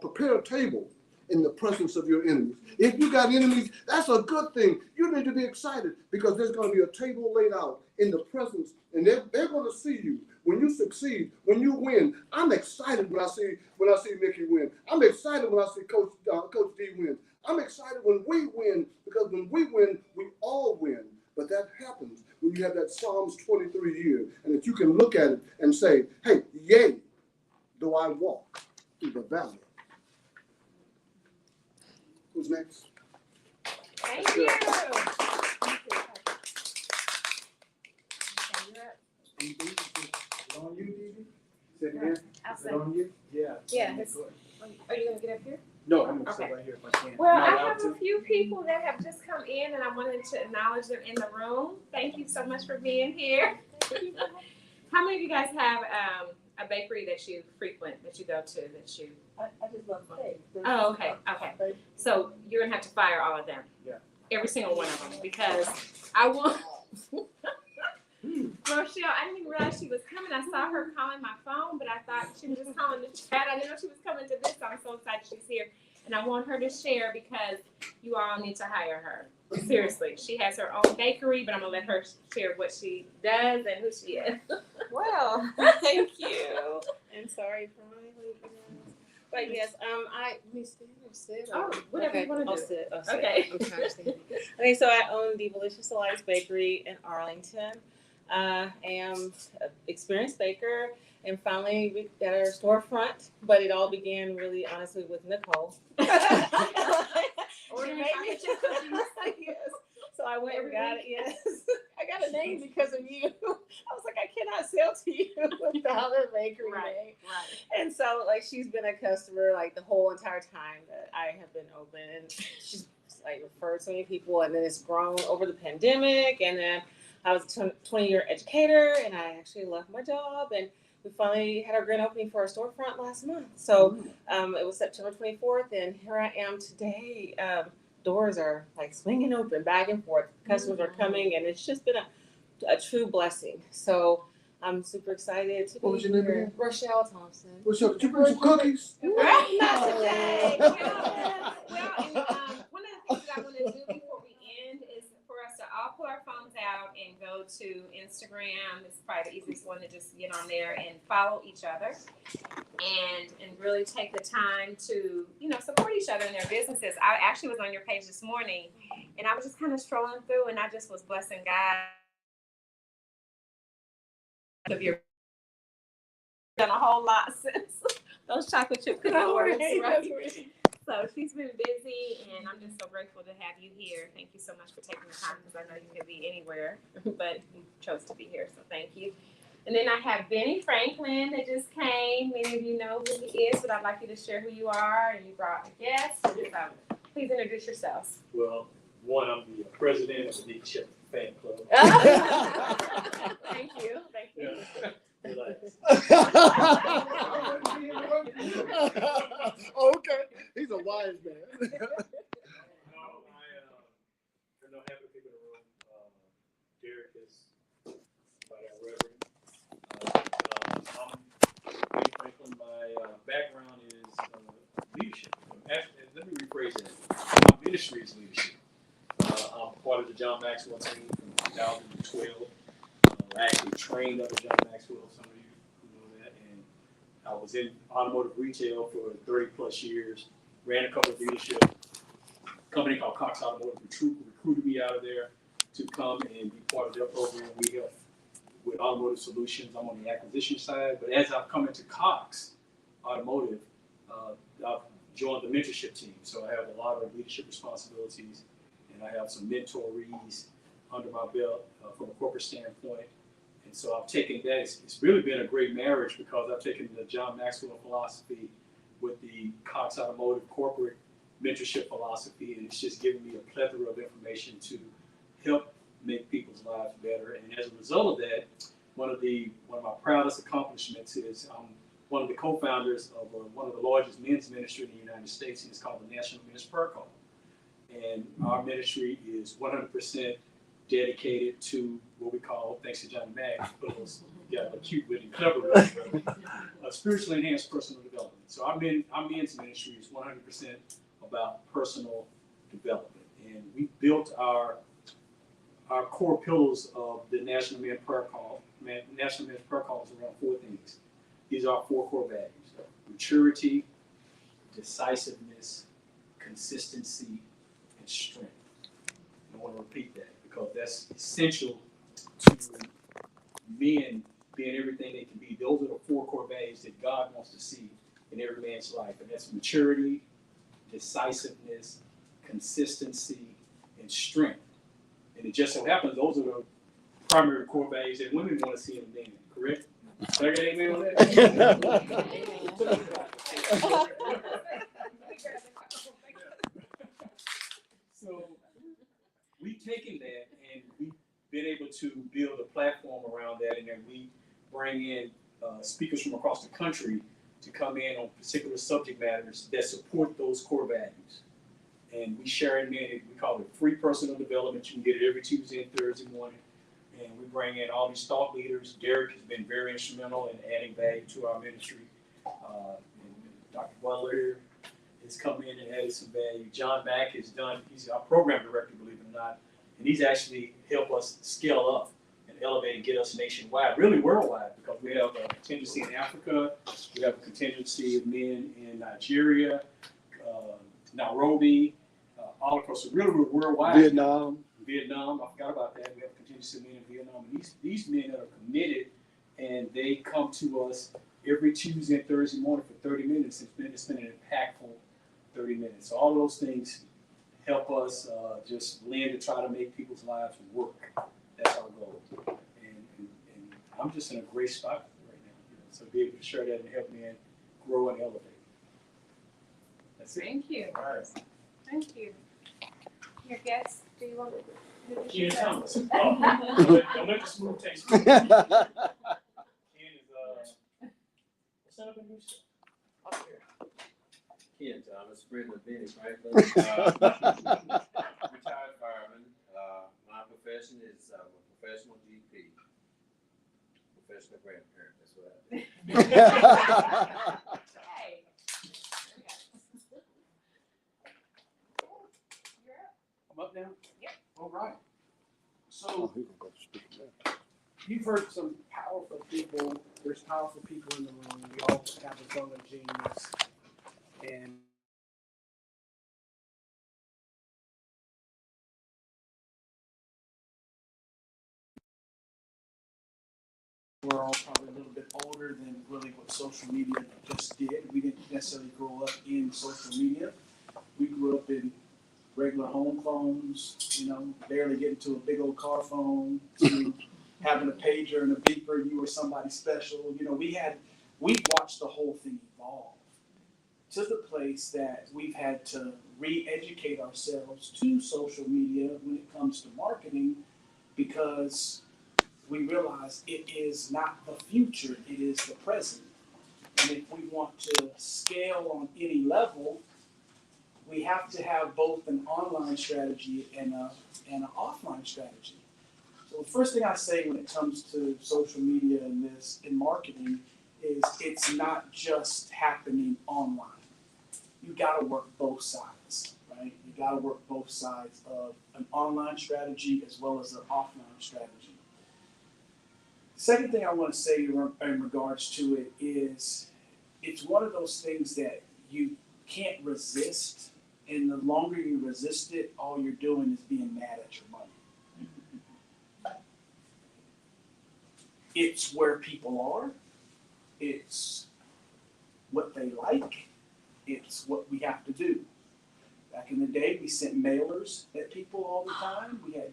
prepare a table in the presence of your enemies. If you got enemies, that's a good thing. You need to be excited because there's going to be a table laid out in the presence, and they're going to see you when you succeed, when you win. I'm excited when I see Nikki win. I'm excited when I see Coach D win. I'm excited when we win because when we win, we all win. But that happens when you have that Psalms 23 year, and that you can look at it and say, hey, yea, though I walk through the valley. Who's next? Thank you. Is it on you, DB? Say it again. Is it on you? Yeah. Yeah. Are you going to get up here? No, I'm gonna Okay. sit right here if I can. Well, Am I allowed have to? a few people that have just come in, and I wanted to acknowledge them in the room. Thank you so much for being here. How many of you guys have a bakery that you frequent, that you go to, that you? I just love cake. Oh, okay, okay. So you're gonna have to fire all of them. Yeah. Every single one of them, because I want. Rochelle, I didn't even realize she was coming. I saw her calling my phone, but I thought she was just calling the chat. I didn't know she was coming to this, so I'm so excited she's here. and I want her to share because you all need to hire her. Seriously, she has her own bakery, but I'm gonna let her share what she does and who she is. Well, thank you. And sorry for my lateness. But yes, let me stand or sit. Oh, whatever you wanna do. I'll sit. Okay. I'm trying to stand. Okay, so I own the Delicious Delights Bakery in Arlington. I am an experienced baker, and finally we got our storefront. But it all began really, honestly, with Nicole. Ordering Yes. So I went and got it. Yes, I got a name because of you. I was like, I cannot sell to you without a bakery name. Right. And so, like, she's been a customer like the whole entire time that I have been open, and she's like referred so many people, and then it's grown over the pandemic, and then I was a 20-year educator, and I actually left my job, and we finally had our grand opening for our storefront last month. So it was September 24th, and here I am today. Doors are like swinging open back and forth. Customers are coming, and it's just been a true blessing. So I'm super excited to be What was your name here. again? Rochelle Thompson. What's up? Did you bring some cookies? Not today. Well, and one of the things that I want to do before we end is for us to all pull our phones out and go to Instagram. It's probably the easiest one to just get on there and follow each other. And really take the time to, support each other in their businesses. I actually was on your page this morning, and I was just kind of strolling through, and I just was blessing God. Of your done a whole lot since those chocolate chip cookie orders, right? So she's been busy, and I'm just so grateful to have you here. Thank you so much for taking the time, because I know you could be anywhere, but you chose to be here, so thank you. And then I have Benny Franklin that just came. Many of you know who he is, but I'd like you to share who you are, and you brought a guest. So please introduce yourselves. Well, one, I'm the president of the Nikki Chef fan club. Thank you. Yeah. Relax. Okay, he's a wise man. I'm happy to people in the room. Derek is by that reverend. I'm Benny Franklin. My background is leadership. Actually, let me rephrase that. My ministry is leadership. I'm part of the John Maxwell team from 2012. I actually trained under John Maxwell, some of you who know that, and I was in automotive retail for 30 plus years, ran a couple of leadership, company called Cox Automotive recruited me out of there to come and be part of their program. We help with automotive solutions. I'm on the acquisition side, but as I've come into Cox Automotive, I've joined the mentorship team. So I have a lot of leadership responsibilities, and I have some mentorees under my belt from a corporate standpoint. And so I've taken that. It's really been a great marriage, because I've taken the John Maxwell philosophy with the Cox Automotive corporate mentorship philosophy, and it's just given me a plethora of information to help make people's lives better. And as a result of that, one of my proudest accomplishments is I'm one of the co-founders of one of the largest men's ministry in the United States, and it's called the National Men's Prayer Call. And our ministry is 100% dedicated to what we call, thanks to Johnny Mack, got a cute, witty, clever word, spiritually enhanced personal development. So our men's ministry is 100% about personal development. And we built our core pillars of the National Men's Prayer Call. National Men's Prayer Call is around 4 things. These are our 4 core values: maturity, decisiveness, consistency, and strength. And I want to repeat that, because that's essential to men being everything they can be. Those are the 4 core values that God wants to see in every man's life. And that's maturity, decisiveness, consistency, and strength. And it just so happens those are the primary core values that women want to see in a man, correct? Can I get an amen on that? So we've taken that and we've been able to build a platform around that, and then we bring in speakers from across the country to come in on particular subject matters that support those core values. And we share it in, we call it free personal development. You can get it every Tuesday and Thursday morning. And we bring in all these thought leaders. Derek has been very instrumental in adding value to our ministry. And Dr. Butler has come in and added some value. John Mack he's our program director, believe it or not, and he's actually helped us scale up and elevate and get us nationwide, really worldwide, because we have a contingency in Africa, we have a contingency of men in Nigeria, Nairobi, all across the really worldwide. Vietnam, I forgot about that. We have a contingency of men in Vietnam. And these men that are committed, and they come to us every Tuesday and Thursday morning for 30 minutes. It's been an impactful 30 minutes. So all those things help us just lend to try to make people's lives work. That's our goal. And I'm just in a great spot right now. So be able to share that and help me grow and elevate. That's it. Thank you. All right. Thank you. Your guests, do you want to? Ken Thomas. Don't let the smooth taste. Ken is what's that up in New York? Up here. Ken Thomas, friend of Benny Franklin, retired fireman. My profession is I'm a professional GP, professional grandparent. That's what I do. Hey. I'm up now? Yep. All right. Oh, So he gonna go to speak now. you've heard some powerful people. There's powerful people in the room. We all have a zone of genius. And we're all probably a little bit older than really what social media just did. We didn't necessarily grow up in social media. We grew up in regular home phones, barely getting to a big old car phone, to having a pager and a beeper, you were somebody special. We watched the whole thing evolve to the place that we've had to re-educate ourselves to social media when it comes to marketing, because we realize it is not the future, it is the present. And if we want to scale on any level, we have to have both an online strategy and an offline strategy. So the first thing I say when it comes to social media and in marketing is it's not just happening online. You got to work both sides, right? You got to work both sides of an online strategy as well as an offline strategy. The second thing I want to say in regards to it is it's one of those things that you can't resist. And the longer you resist it, all you're doing is being mad at your money. It's where people are. It's what they like. It's what we have to do. Back in the day, we sent mailers at people all the time. We had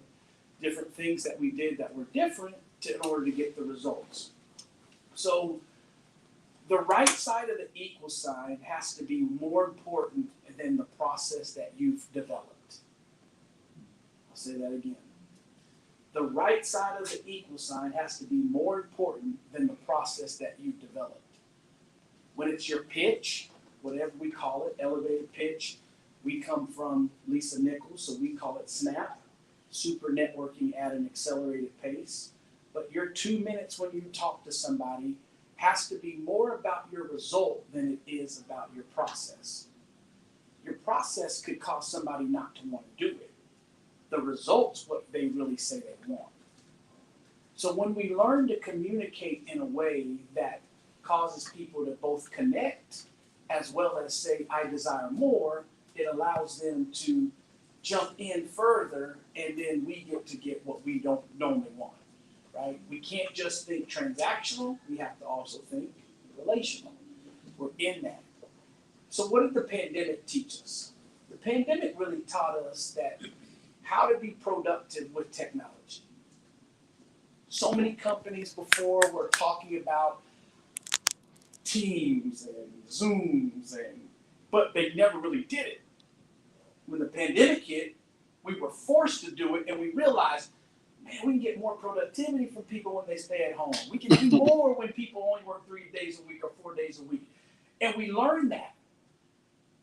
different things that we did that were different in order to get the results. So the right side of the equal sign has to be more important than the process that you've developed. I'll say that again. The right side of the equal sign has to be more important than the process that you've developed. When it's your pitch, whatever we call it, elevated pitch, we come from Lisa Nichols, so we call it SNAP, super networking at an accelerated pace. But your 2 minutes when you talk to somebody has to be more about your result than it is about your process. Your process could cause somebody not to want to do it. The result's what they really say they want. So when we learn to communicate in a way that causes people to both connect as well as say, I desire more, it allows them to jump in further, and then we get what we don't normally want. Right? We can't just think transactional, we have to also think relational. We're in that. So what did the pandemic teach us? The pandemic really taught us that how to be productive with technology. So many companies before were talking about Teams and Zooms, but they never really did it. When the pandemic hit, we were forced to do it, and we realized, man, we can get more productivity from people when they stay at home. We can do more when people only work 3 days a week or 4 days a week. And we learned that.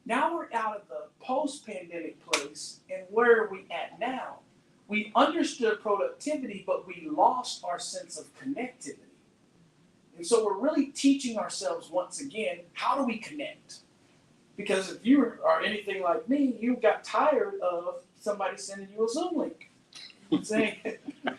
Now we're out of the post-pandemic place, and where are we at now? We understood productivity, but we lost our sense of connectivity. And so we're really teaching ourselves once again, how do we connect? Because if you are anything like me, you got tired of somebody sending you a Zoom link and saying,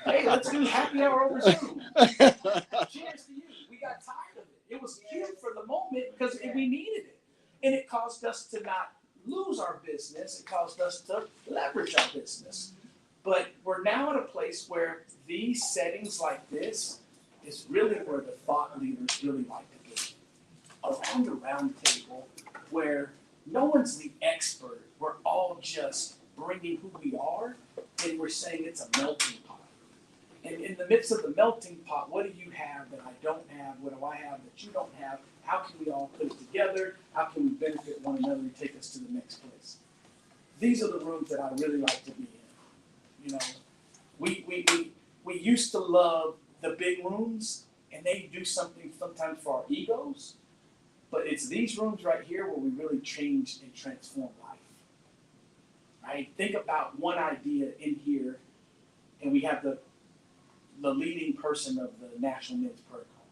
hey, let's do happy hour over Zoom. Cheers to you. We got tired of it. It was cute for the moment because we needed it. And it caused us to not lose our business. It caused us to leverage our business. But we're now at a place where these settings like this is really where the thought leaders really like to be. Around a round table where no one's the expert. We're all just bringing who we are, and we're saying it's a melting pot. And in the midst of the melting pot, what do you have that I don't have? What do I have that you don't have? How can we all put it together? How can we benefit one another and take us to the next place? These are the rooms that I really like to be in. You know, we used to love the big rooms, and they do something sometimes for our egos. But it's these rooms right here where we really change and transform life. Right? Think about one idea in here, and we have the leading person of the National Men's Protocol.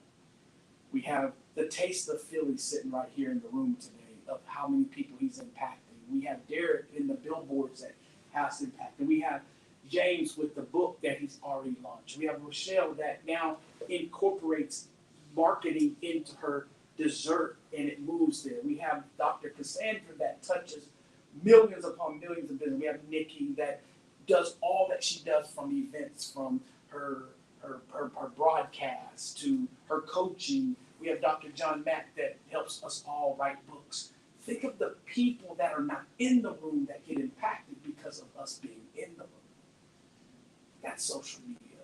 We have the Taste of Philly sitting right here in the room today of how many people he's impacting. We have Derek in the billboards that has impacted. We have James with the book that he's already launched. We have Rochelle that now incorporates marketing into her dessert and it moves there. We have Dr. Cassandra that touches millions upon millions of business. We have Nikki that does all that she does from events, from her broadcast to her coaching. We have Dr. John Mack that helps us all write books. Think of the people that are not in the room that get impacted because of us being in the room. That's social media.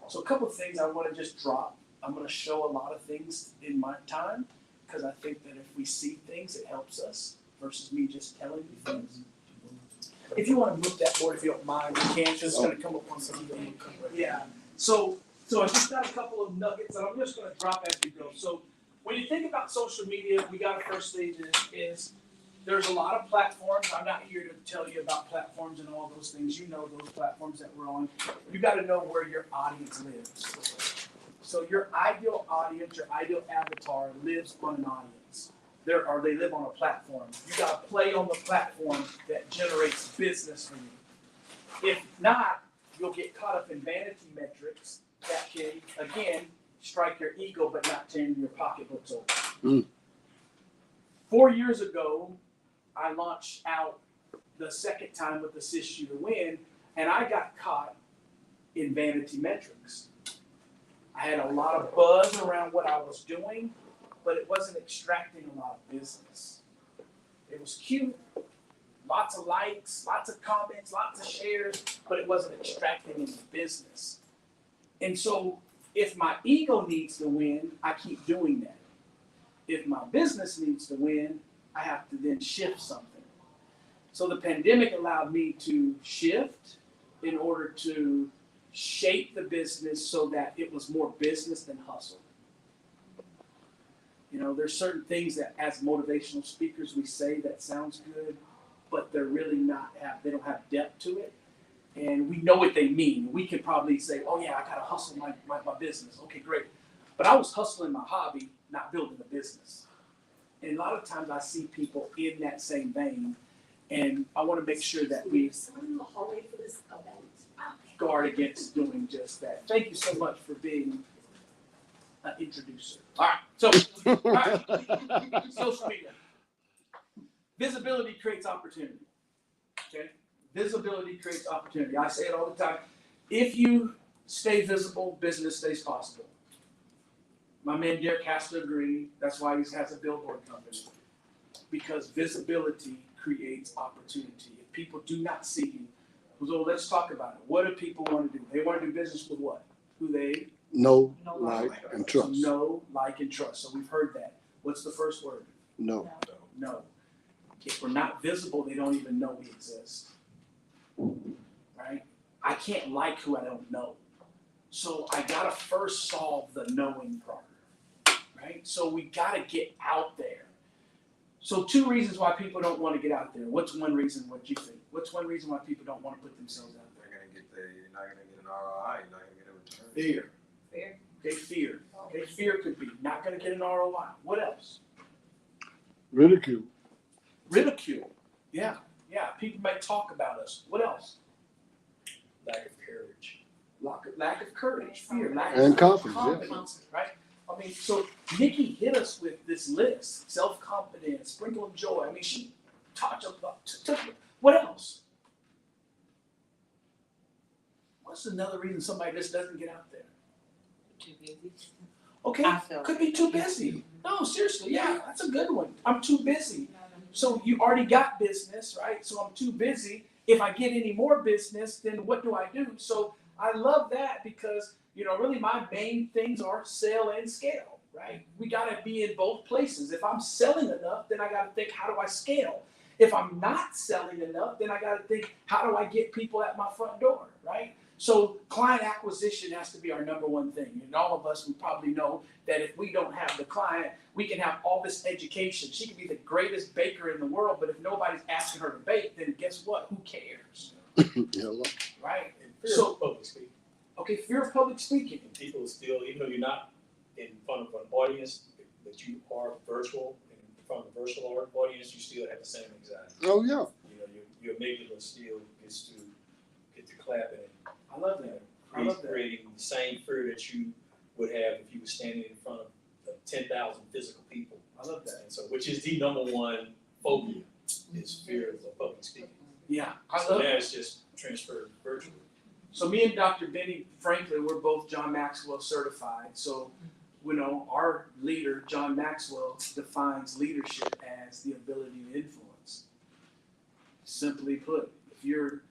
So a couple of things I want to just drop. I'm going to show a lot of things in my time because I think that if we see things, it helps us versus me just telling you things. If you want to move that board, if you don't mind, you can. It's just going to come up on some. Yeah. So I just got a couple of nuggets, and I'm just going to drop as we go. So when you think about social media, we got a first stage is there's a lot of platforms. I'm not here to tell you about platforms and all those things. You know those platforms that we're on. You got to know where your audience lives. So your ideal audience, your ideal avatar lives on an audience. They live on a platform. You got to play on the platform that generates business for you. If not, you'll get caught up in vanity metrics that can, again, strike your ego but not turn your pocketbooks over. 4 years ago, I launched out the second time with Assist You to Win, and I got caught in vanity metrics. I had a lot of buzz around what I was doing, but it wasn't extracting a lot of business. It was cute, lots of likes, lots of comments, lots of shares, but it wasn't extracting any business. And so if my ego needs to win, I keep doing that. If my business needs to win, I have to then shift something. So the pandemic allowed me to shift in order to shape the business so that it was more business than hustle. You know, there's certain things that as motivational speakers we say that sounds good, but they're really they don't have depth to it. And we know what they mean. We can probably say, oh yeah, I gotta hustle my business. Okay, great. But I was hustling my hobby, not building a business. And a lot of times I see people in that same vein, and I want to make sure that we guard against doing just that. Thank you so much for being an introducer. All right, so social media. Visibility creates opportunity. Okay? Visibility creates opportunity. I say it all the time. If you stay visible, business stays possible. My man Derek has to agree. That's why he has a billboard company. Because visibility creates opportunity. If people do not see you, so let's talk about it. What do people want to do? They want to do business with what? Who they know, like, and trust. So know, like, and trust. So we've heard that. What's the first word? No. No. If we're not visible, they don't even know we exist. Right? I can't like who I don't know. So I gotta first solve the knowing part. Right? So we gotta get out there. So 2 reasons why people don't want to get out there. What's one reason? What you think? What's one reason why people don't want to put themselves out there? You're not gonna get an ROI. You're not gonna get a return. Fear. Okay, fear. Okay, fear could be not gonna get an ROI. What else? Ridicule. Ridicule. Yeah. People may talk about us. What else? Lack of courage. Lack of courage, fear, lack And of confidence, right? I mean, so Nikki hit us with this list: self-confidence, sprinkle of joy. I mean, she talked about. What else? What's another reason somebody just doesn't get out there? Too busy. Okay, I feel could be too busy. No, seriously, yeah, that's a good one. I'm too busy. So you already got business, right? So I'm too busy. If I get any more business, then what do I do? So I love that because, really my main things are sell and scale, right? We got to be in both places. If I'm selling enough, then I got to think, how do I scale? If I'm not selling enough, then I got to think, how do I get people at my front door, right? So client acquisition has to be our number one thing. And all of us, we probably know that if we don't have the client, we can have all this education. She can be the greatest baker in the world, but if nobody's asking her to bake, then guess what? Who cares? Right? And fear of public speaking. Okay, fear of public speaking. And people still, even though you're not in front of an audience, but you are virtual, and in front of a virtual audience, you still have the same anxiety. Oh, yeah. Your amygdala still gets to clapping. I love that. Creating the same fear that you would have if you were standing in front of 10,000 physical people. I love that. And so, which is the number one phobia, is fear of public speaking. Yeah, So now it's just transferred virtually. So me and Dr. Benny Franklin, we're both John Maxwell certified. So, our leader, John Maxwell, defines leadership as the ability to influence. Simply put, if you're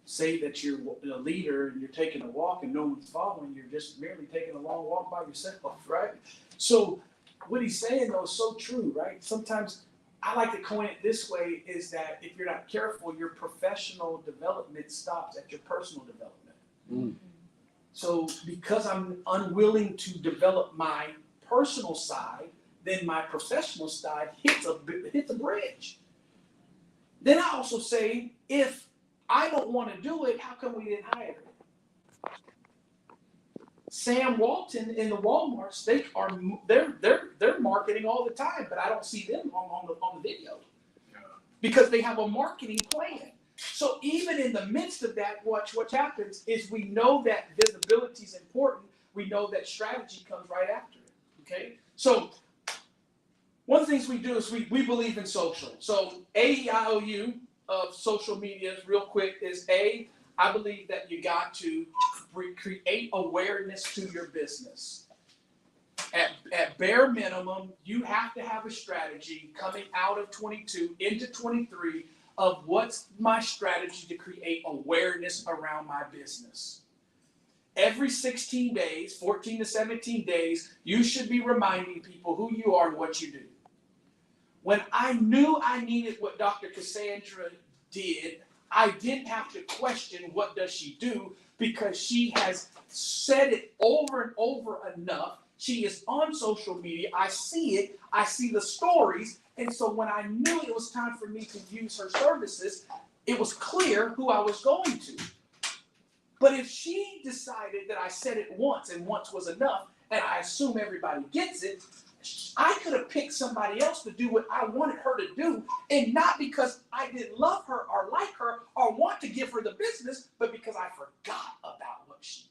say that you're a leader and you're taking a walk and no one's following, you're just merely taking a long walk by yourself, right? So what he's saying though is so true, right? Sometimes I like to coin it this way, is that if you're not careful, your professional development stops at your personal development. Mm. So because I'm unwilling to develop my personal side, then my professional side hits a bridge. Then I also say, if I don't want to do it, how come we didn't hire him? Sam Walton in the Walmarts, they're marketing all the time, but I don't see them on the video because they have a marketing plan. So even in the midst of that, what happens is we know that visibility is important. We know that strategy comes right after it. Okay, so one of the things we do is we believe in social. So AEIOU of social media, real quick, is I believe that you got to create awareness to your business. At bare minimum, you have to have a strategy coming out of 22 into 23 of what's my strategy to create awareness around my business. Every 16 days, 14 to 17 days, you should be reminding people who you are and what you do. When I knew I needed what Dr. Cassandra did, I didn't have to question what does she do, because she has said it over and over enough. She is on social media. I see it. I see the stories. And so when I knew it was time for me to use her services, it was clear who I was going to. But if she decided that I said it once and once was enough, and I assume everybody gets it, I could have picked somebody else to do what I wanted her to do, and not because I didn't love her or like her or want to give her the business, but because I forgot about what she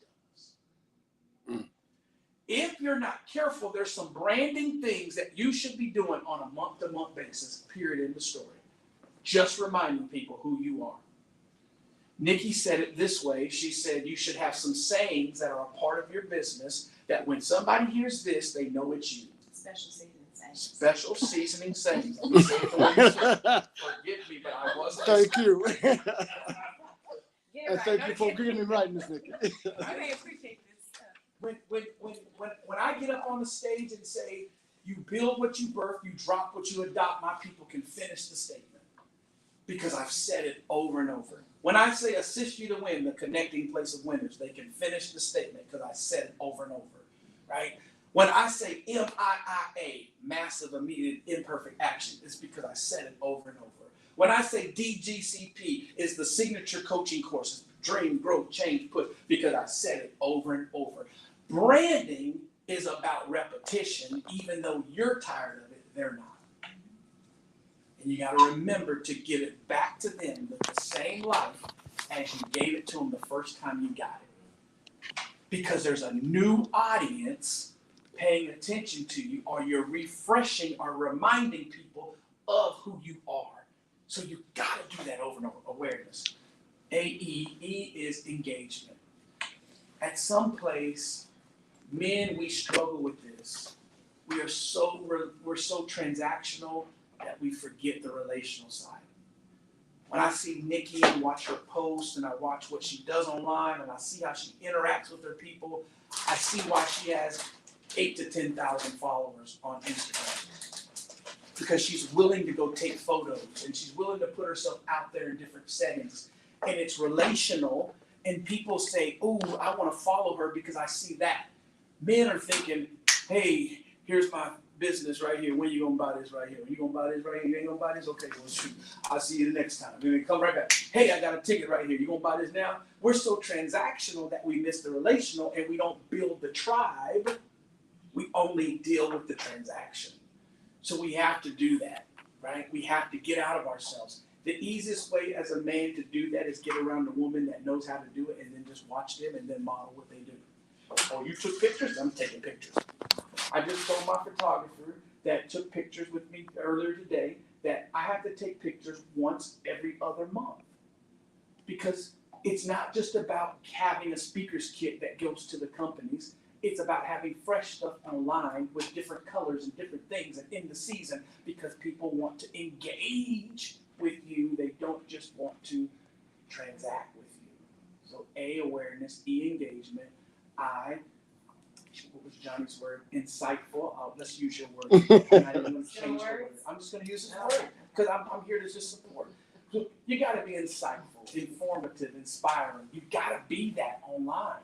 does. Mm. If you're not careful, there's some branding things that you should be doing on a month-to-month basis, period, in the story. Just reminding people who you are. Nikki said it this way. She said you should have some sayings that are a part of your business that when somebody hears this, they know it's you. Special seasoning sayings. Special seasoning sayings. Let me say it the way you said it. Forgive me, but I wasn't. Thank you. Yeah, And thank you for getting me right, Miss Nikki. I may appreciate this. When I get up on the stage and say, you build what you birth, you drop what you adopt, my people can finish the statement. Because I've said it over and over. When I say assist you to win, the connecting place of winners, they can finish the statement because I said it over and over, right? When I say MIIA, massive, immediate, imperfect action, it's because I said it over and over. When I say DGCP is the signature coaching courses, dream, growth, change, put, because I said it over and over. Branding is about repetition, even though you're tired of it, they're not. And you got to remember to give it back to them with the same life as you gave it to them the first time you got it. Because there's a new audience paying attention to you, or you're refreshing or reminding people of who you are. So you got to do that over and over. Awareness. AE is engagement. At some place, men, we struggle with this. We're so transactional that we forget the relational side. When I see Nikki and watch her post and I watch what she does online and I see how she interacts with her people, I see why she has 8,000 to 10,000 followers on Instagram. Because she's willing to go take photos and she's willing to put herself out there in different settings. And it's relational, and people say, "Oh, I want to follow her because I see that." Men are thinking, "Hey, here's my business right here. When you gonna buy this right here? You gonna buy this right here? You ain't gonna buy this? Okay, well shoot. I'll see you the next time." And then come right back. "Hey, I got a ticket right here. You gonna buy this now?" We're so transactional that we miss the relational and we don't build the tribe. We only deal with the transaction. So we have to do that, right? We have to get out of ourselves. The easiest way as a man to do that is get around a woman that knows how to do it and then just watch them and then model what they do. "Oh, you took pictures? I'm taking pictures." I just told my photographer that took pictures with me earlier today that I have to take pictures once every other month. Because it's not just about having a speaker's kit that goes to the companies. It's about having fresh stuff online with different colors and different things and in the season, because people want to engage with you. They don't just want to transact with you. So A, awareness, E, engagement, I, what was Johnny's word? Insightful. Let's use your word. And I didn't want to change the word. I'm just going to use this word because I'm here to just support. So you got to be insightful, informative, inspiring. You got to be that online.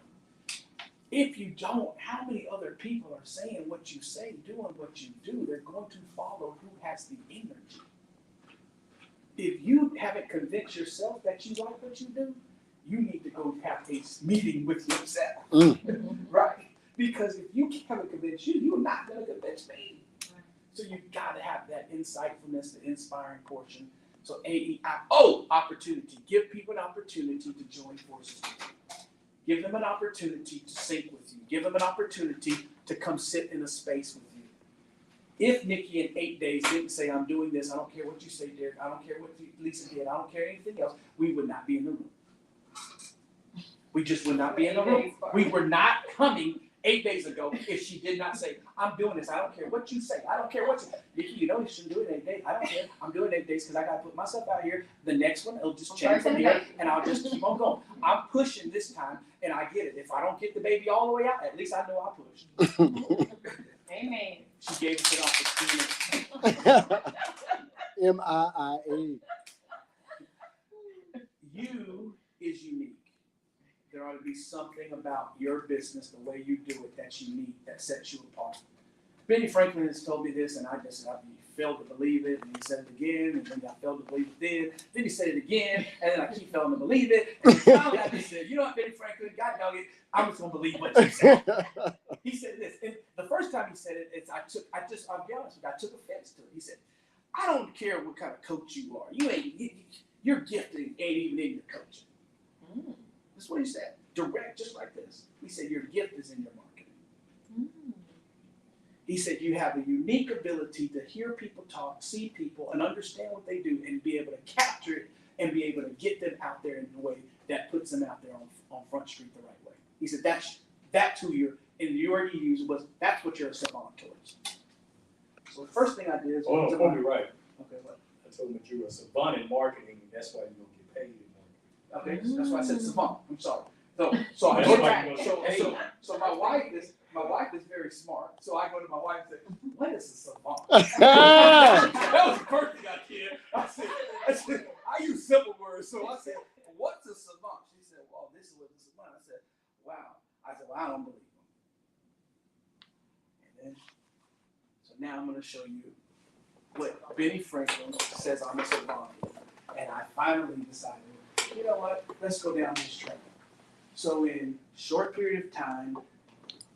If you don't, how many other people are saying what you say, doing what you do? They're going to follow who has the energy. If you haven't convinced yourself that you like what you do, you need to go have a meeting with yourself. Right? Because if you haven't convinced you, you're not going to convince me. So you've got to have that insightfulness, the inspiring portion. So AEIO, opportunity. Give people an opportunity to join forces with you. Give them an opportunity to sync with you. Give them an opportunity to come sit in a space with you. If Nikki in 8 days didn't say, "I'm doing this, I don't care what you say, Derek, I don't care what Lisa did, I don't care anything else," we would not be in the room. We just would not be in the room. We were not coming 8 days ago if she did not say, "I'm doing this, I don't care what you say, I don't care what you say." Nikki, you know you shouldn't do it in 8 days. I don't care. I'm doing 8 days because I got to put myself out here. The next one, it'll just change from here, and I'll just keep on going. I'm pushing this time, and I get it. If I don't get the baby all the way out, at least I know I pushed. Amen. She gave us an opportunity. MIIA. You is unique. There ought to be something about your business, the way you do it, that's unique, that sets you apart. Benny Franklin has told me this, and I failed to believe it, and he said it again, and then I failed to believe it then he said it again, and then I keep failing to believe it, and finally I just said, "You know what, Benny Franklin, God dog it, I'm just gonna believe what you said." He said this, and the first time he said it, I'll be honest with you, I took offense to it. He said, "I don't care what kind of coach you are. Your gifting ain't even in your coaching." That's what he said. Direct, just like this. He said, "Your gift is in your marketing." He said, "You have a unique ability to hear people talk, see people, and understand what they do, and be able to capture it and be able to get them out there in a way that puts them out there on Front Street the right way." He said, that's who you're, and the word he used was, that's what you're a savant towards. So the first thing I did is... Oh, no, you're right. Okay, what? I told him that you were a savant in marketing, and that's why you don't get paid in marketing. Okay, that's why I said savant. I'm sorry. So my wife is very smart. So I go to my wife and say, "What is a savant?" That was the first thing I did. I said, I use simple words. So I said, "What's a savant?" She said, "Well, this is what a savant." I said, "Wow." I said, "Well, I don't believe them." And then, so now I'm going to show you what Benny Franklin says I'm a savant. And I finally decided, you know what? Let's go down this track. So in short period of time,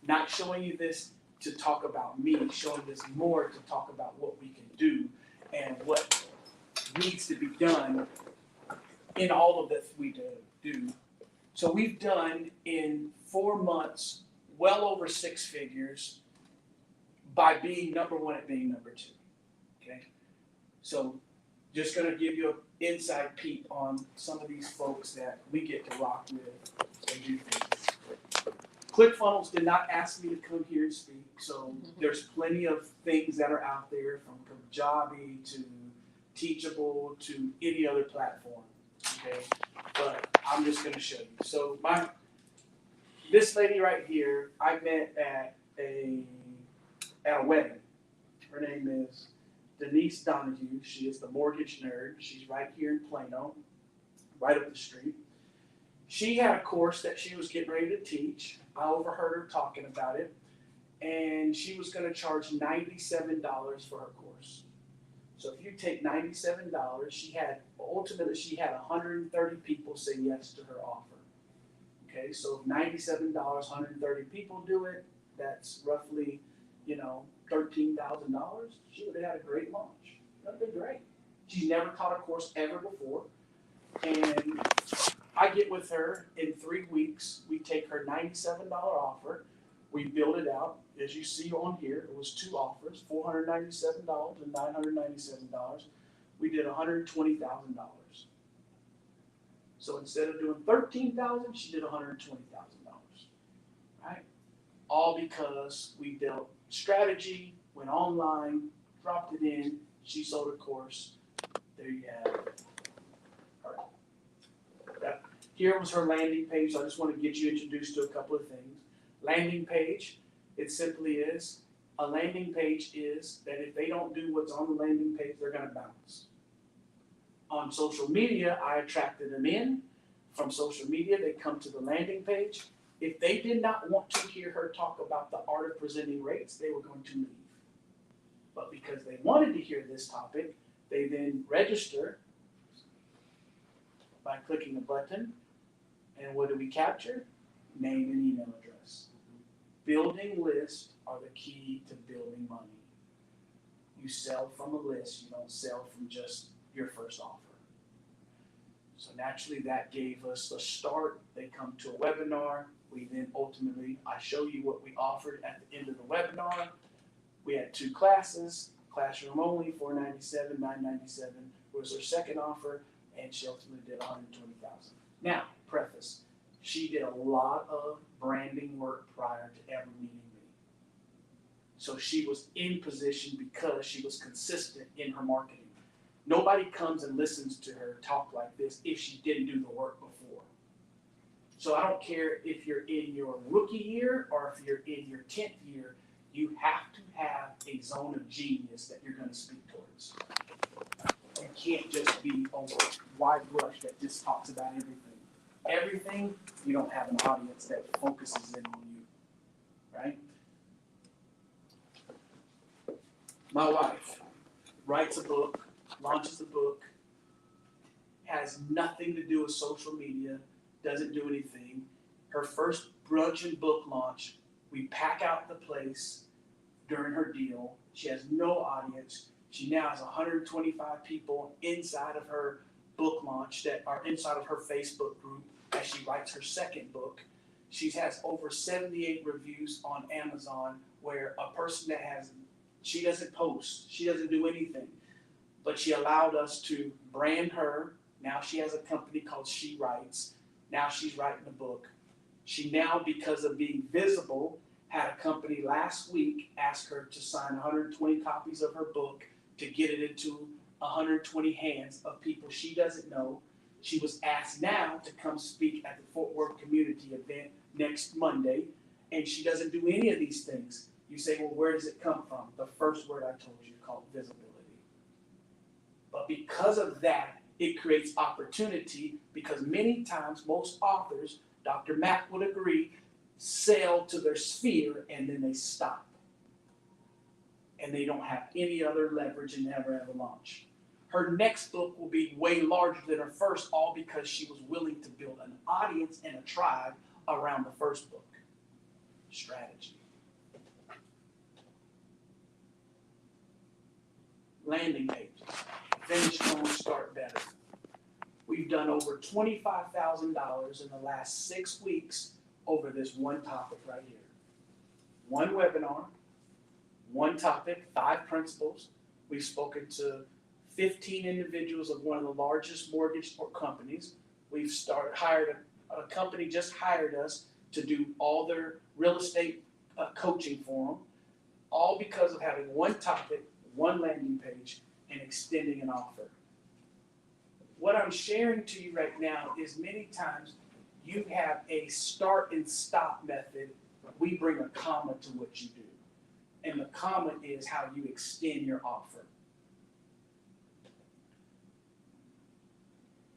not showing you this to talk about me, showing this more to talk about what we can do and what needs to be done in all of that we do. So we've done in 4 months well over 6 figures by being number one at being number two. Okay, so just gonna give you an inside peek on some of these folks that we get to rock with and do things. ClickFunnels did not ask me to come here and speak, so there's plenty of things that are out there, from Kajabi to Teachable to any other platform. Okay, but I'm just gonna show you. So this lady right here, I met at a wedding. Her name is Denise Donahue. She is the mortgage nerd. She's right here in Plano, right up the street. She had a course that she was getting ready to teach. I overheard her talking about it, and she was going to charge $97 for her course. So if you take $97, ultimately she had 130 people say yes to her offer. Okay, so if $97, 130 people do it, that's roughly, $13,000. She would have had a great launch. That would have been great. She's never taught a course ever before. And I get with her in 3 weeks. We take her $97 offer. We build it out. As you see on here, it was 2 offers, $497 and $997. We did $120,000. So instead of doing $13,000, she did $120,000. Right? All because we built strategy, went online, dropped it in. She sold a course. There you have it. All right. Here was her landing page. So I just want to get you introduced to a couple of things. Landing page, it simply is, a landing page is that if they don't do what's on the landing page, they're going to bounce. On social media, I attracted them in. From social media, they come to the landing page. If they did not want to hear her talk about the art of presenting rates, they were going to leave. But because they wanted to hear this topic, they then register by clicking a button. And what do we capture? Name and email address. Building lists are the key to building money. You sell from a list, you don't sell from just your first offer. So naturally that gave us a start. They come to a webinar. We then ultimately, I show you what we offered at the end of the webinar. We had 2 classes, classroom only, $497, $997 was her second offer, and she ultimately did $120,000. Now, preface, she did a lot of branding work prior to ever meeting me. So she was in position because she was consistent in her marketing. Nobody comes and listens to her talk like this if she didn't do the work before. So I don't care if you're in your rookie year or if you're in your 10th year, you have to have a zone of genius that you're going to speak towards. You can't just be a wide brush that just talks about everything. Everything, you don't have an audience that focuses in on you, right? My wife writes a book, launches a book, has nothing to do with social media, doesn't do anything. Her first brunch and book launch, we pack out the place during her deal. She has no audience. She now has 125 people inside of her book launch that are inside of her Facebook group as she writes her second book. She has over 78 reviews on Amazon where a person that she doesn't post, she doesn't do anything, but she allowed us to brand her. Now she has a company called She Writes. Now she's writing a book. She now, because of being visible, had a company last week ask her to sign 120 copies of her book to get it into 120 hands of people she doesn't know. She was asked now to come speak at the Fort Worth community event next Monday, and she doesn't do any of these things. You say, well, where does it come from? The first word I told you, called visibility. But because of that, it creates opportunity, because many times most authors, Dr. Mack would agree, sell to their sphere and then they stop. And they don't have any other leverage and never have a launch. Her next book will be way larger than her first, all because she was willing to build an audience and a tribe around the first book. Strategy. Landing pages. finish strong, start better. We've done over $25,000 in the last 6 weeks over this one topic right here. One webinar, one topic, 5 principles. We've spoken to 15 individuals of one of the largest mortgage companies. We've hired a company just hired us to do all their real estate coaching for them, all because of having one topic, one landing page, and extending an offer. What I'm sharing to you right now is many times you have a start and stop method. We bring a comma to what you do. And the comma is how you extend your offer.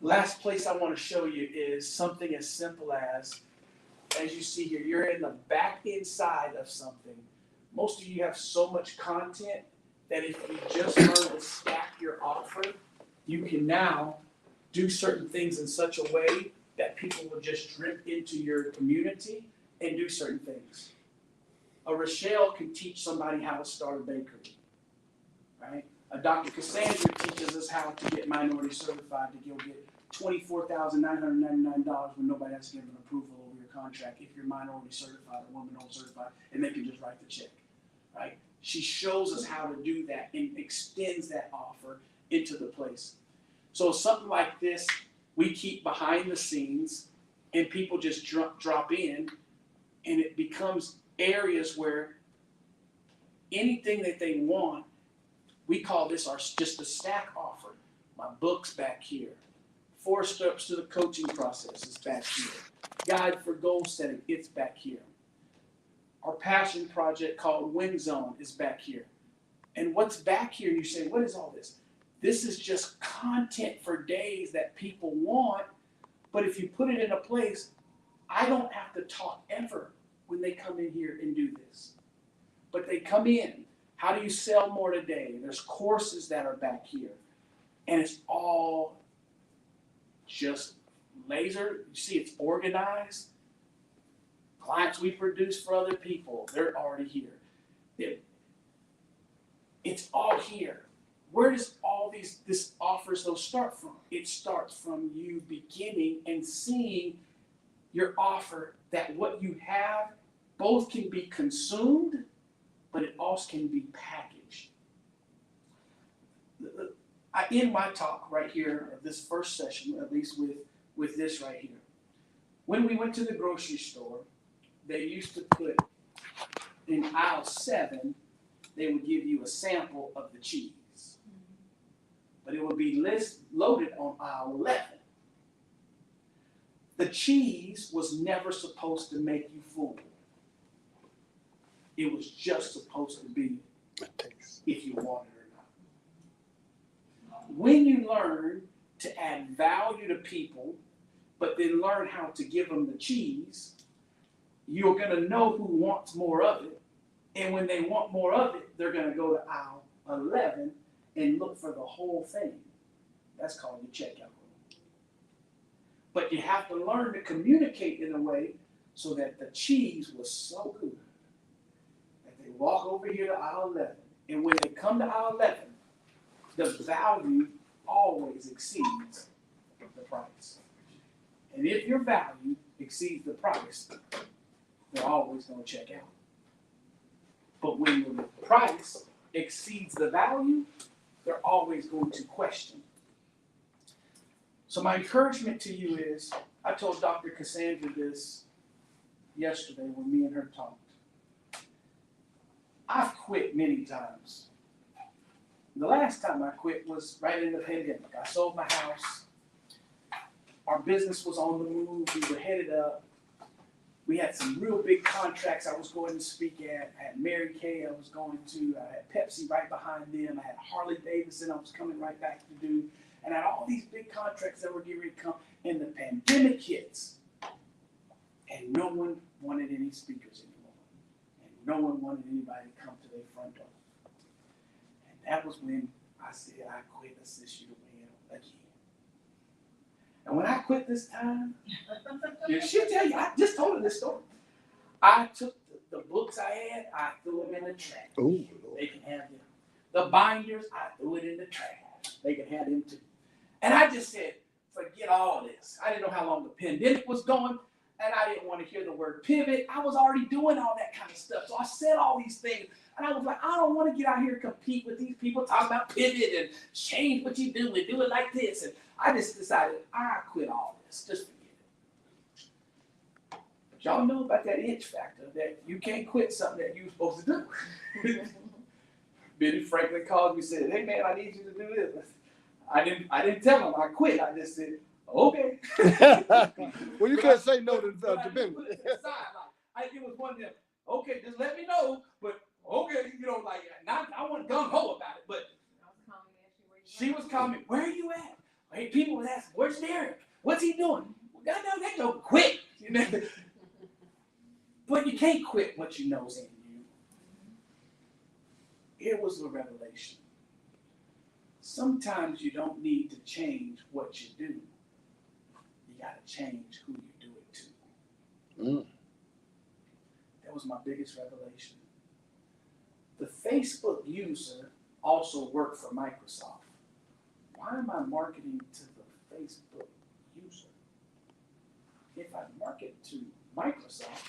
Last place I want to show you is something as simple as you see here, you're in the back end side of something. Most of you have so much content that if you just learn to stack your offer, you can now do certain things in such a way that people will just drip into your community and do certain things. A Rochelle can teach somebody how to start a bakery, right? A Dr. Cassandra teaches us how to get minority certified to go get $24,999 when nobody has to give an approval over your contract if you're minority certified or woman-owned certified, and they can just write the check, right? She shows us how to do that and extends that offer into the place. So something like this, we keep behind the scenes, and people just drop in, and it becomes areas where anything that they want, we call this just a stack offer. My book's back here. 4 steps to the coaching process is back here. Guide for goal setting, it's back here. Our passion project called Win Zone is back here. And what's back here, you say, what is all this? This is just content for days that people want, but if you put it in a place, I don't have to talk ever when they come in here and do this. But they come in. How do you sell more today? There's courses that are back here. And it's all just laser. You see, it's organized. Clients we produce for other people, they're already here. It's all here. Where does all this offers those start from? It starts from you beginning and seeing your offer that what you have both can be consumed, but it also can be packaged. I end my talk right here, or this first session, at least with this right here. When we went to the grocery store, they used to put in aisle 7, they would give you a sample of the cheese. But it would be loaded on aisle 11. The cheese was never supposed to make you full. It was just supposed to be if you want it or not. When you learn to add value to people, but then learn how to give them the cheese, you're going to know who wants more of it. And when they want more of it, they're going to go to aisle 11 and look for the whole thing. That's called your checkout room. But you have to learn to communicate in a way so that the cheese was so good that they walk over here to aisle 11. And when they come to aisle 11, the value always exceeds the price. And if your value exceeds the price, they're always going to check out. But when the price exceeds the value, they're always going to question. So my encouragement to you is, I told Dr. Cassandra this yesterday when me and her talked. I've quit many times. The last time I quit was right in the pandemic. I sold my house. Our business was on the move. We were headed up. We had some real big contracts I was going to speak at. I had Mary Kay I was going to. I had Pepsi right behind them. I had Harley Davidson I was coming right back to do. And I had all these big contracts that were getting ready to come. And the pandemic hits. And no one wanted any speakers anymore. And no one wanted anybody to come to their front door. And that was when I said, I quit. Assist you to win again. And when I quit this time, she'll tell you, I just told her this story. I took the books I had, I threw them in the trash. Oh, they can have them. The binders, I threw it in the trash. They can have them too. And I just said, forget all this. I didn't know how long the pandemic was going, and I didn't want to hear the word pivot. I was already doing all that kind of stuff. So I said all these things, and I was like, I don't want to get out here and compete with these people talking about pivot and change what you do and do it like this. And I just decided, I quit all this. Just forget it. But y'all know about that itch factor, that you can't quit something that you're supposed to do. Benny Franklin called me and said, hey man, I need you to do this. I didn't tell him I quit. I just said, okay. Well, you can't say no to Ben. It was one of them, okay, just let me know, but okay, like, not, I wasn't gung-ho about it, but she was calling me, where are you at? Hey, people would ask, where's Derek? What's he doing? Well, God knows that don't quit. But you can't quit what you know's in you. Here was the revelation. Sometimes you don't need to change what you do. You got to change who you do it to. That was my biggest revelation. The Facebook user also worked for Microsoft. Why am I marketing to the Facebook user? If I market to Microsoft,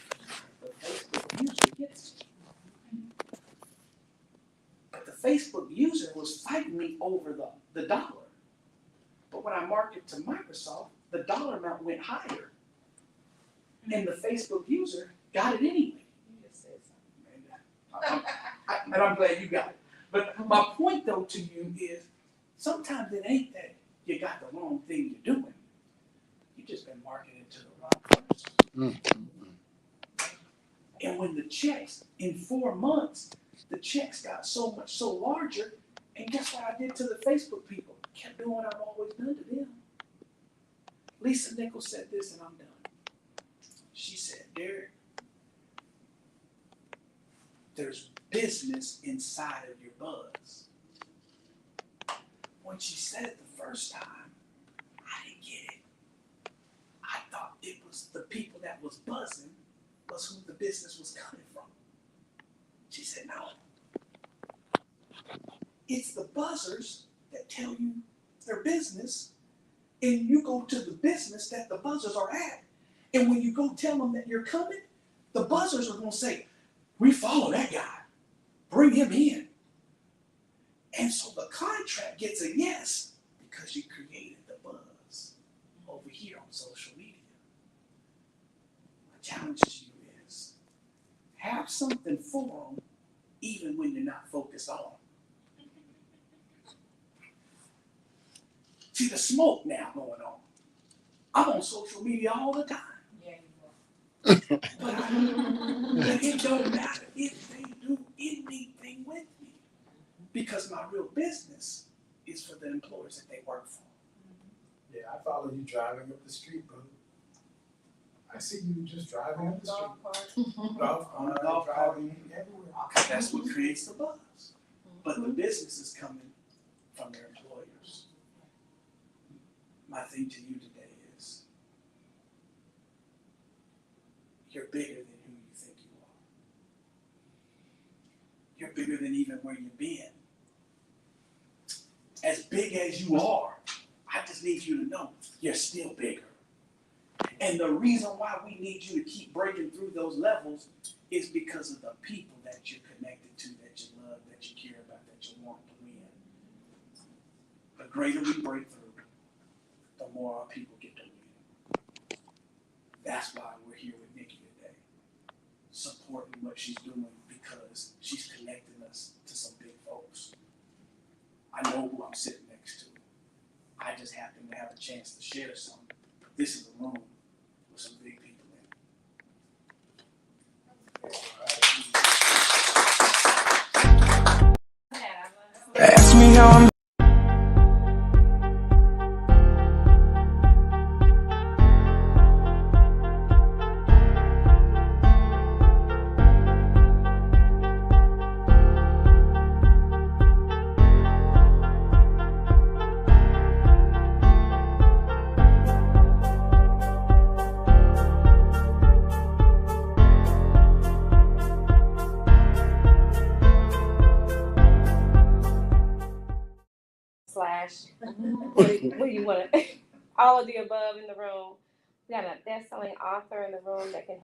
the Facebook user gets it. But the Facebook user was fighting me over the dollar. But when I market to Microsoft, the dollar amount went higher. And the Facebook user got it anyway. You just said something. And I'm glad you got it. But my point though to you is, sometimes it ain't that you got the wrong thing you're doing. You just been marketing to the wrong person. And when the checks, in 4 months, the checks got so larger, and guess what I did to the Facebook people? Kept doing what I've always done to them. Lisa Nichols said this, and I'm done. She said, Derek, there's business inside of your buzz. When she said it the first time, I didn't get it. I thought it was the people that was buzzing was who the business was coming from. She said, no. It's the buzzers that tell you their business, and you go to the business that the buzzers are at. And when you go tell them that you're coming, the buzzers are going to say, we follow that guy. Bring him in. And so the contract gets a yes because you created the buzz over here on social media. My challenge to you is have something for them even when you're not focused on them. See the smoke now going on. I'm on social media all the time. Yeah, you will. But it don't matter if they do anything with me, because my real business is for the employers that they work for. Yeah, I follow you driving up the street, bro. I see you just driving up the street. Golf cart, driving everywhere. That's what creates the buzz. But the business is coming from their employers. My thing to you today is, you're bigger than who you think you are. You're bigger than even where you've been. As big as you are, I just need you to know you're still bigger. And the reason why we need you to keep breaking through those levels is because of the people that you're connected to, that you love, that you care about, that you want to win. The greater we break through, the more our people get to win. That's why we're here with Nikki today, supporting what she's doing, because she's connecting us to some big folks. I know who I'm sitting next to. I just happen to have a chance to share some. This is a room with some big people in it. Ask me how I'm slash, what do you want to, all of the above in the room. We got a best-selling author in the room that can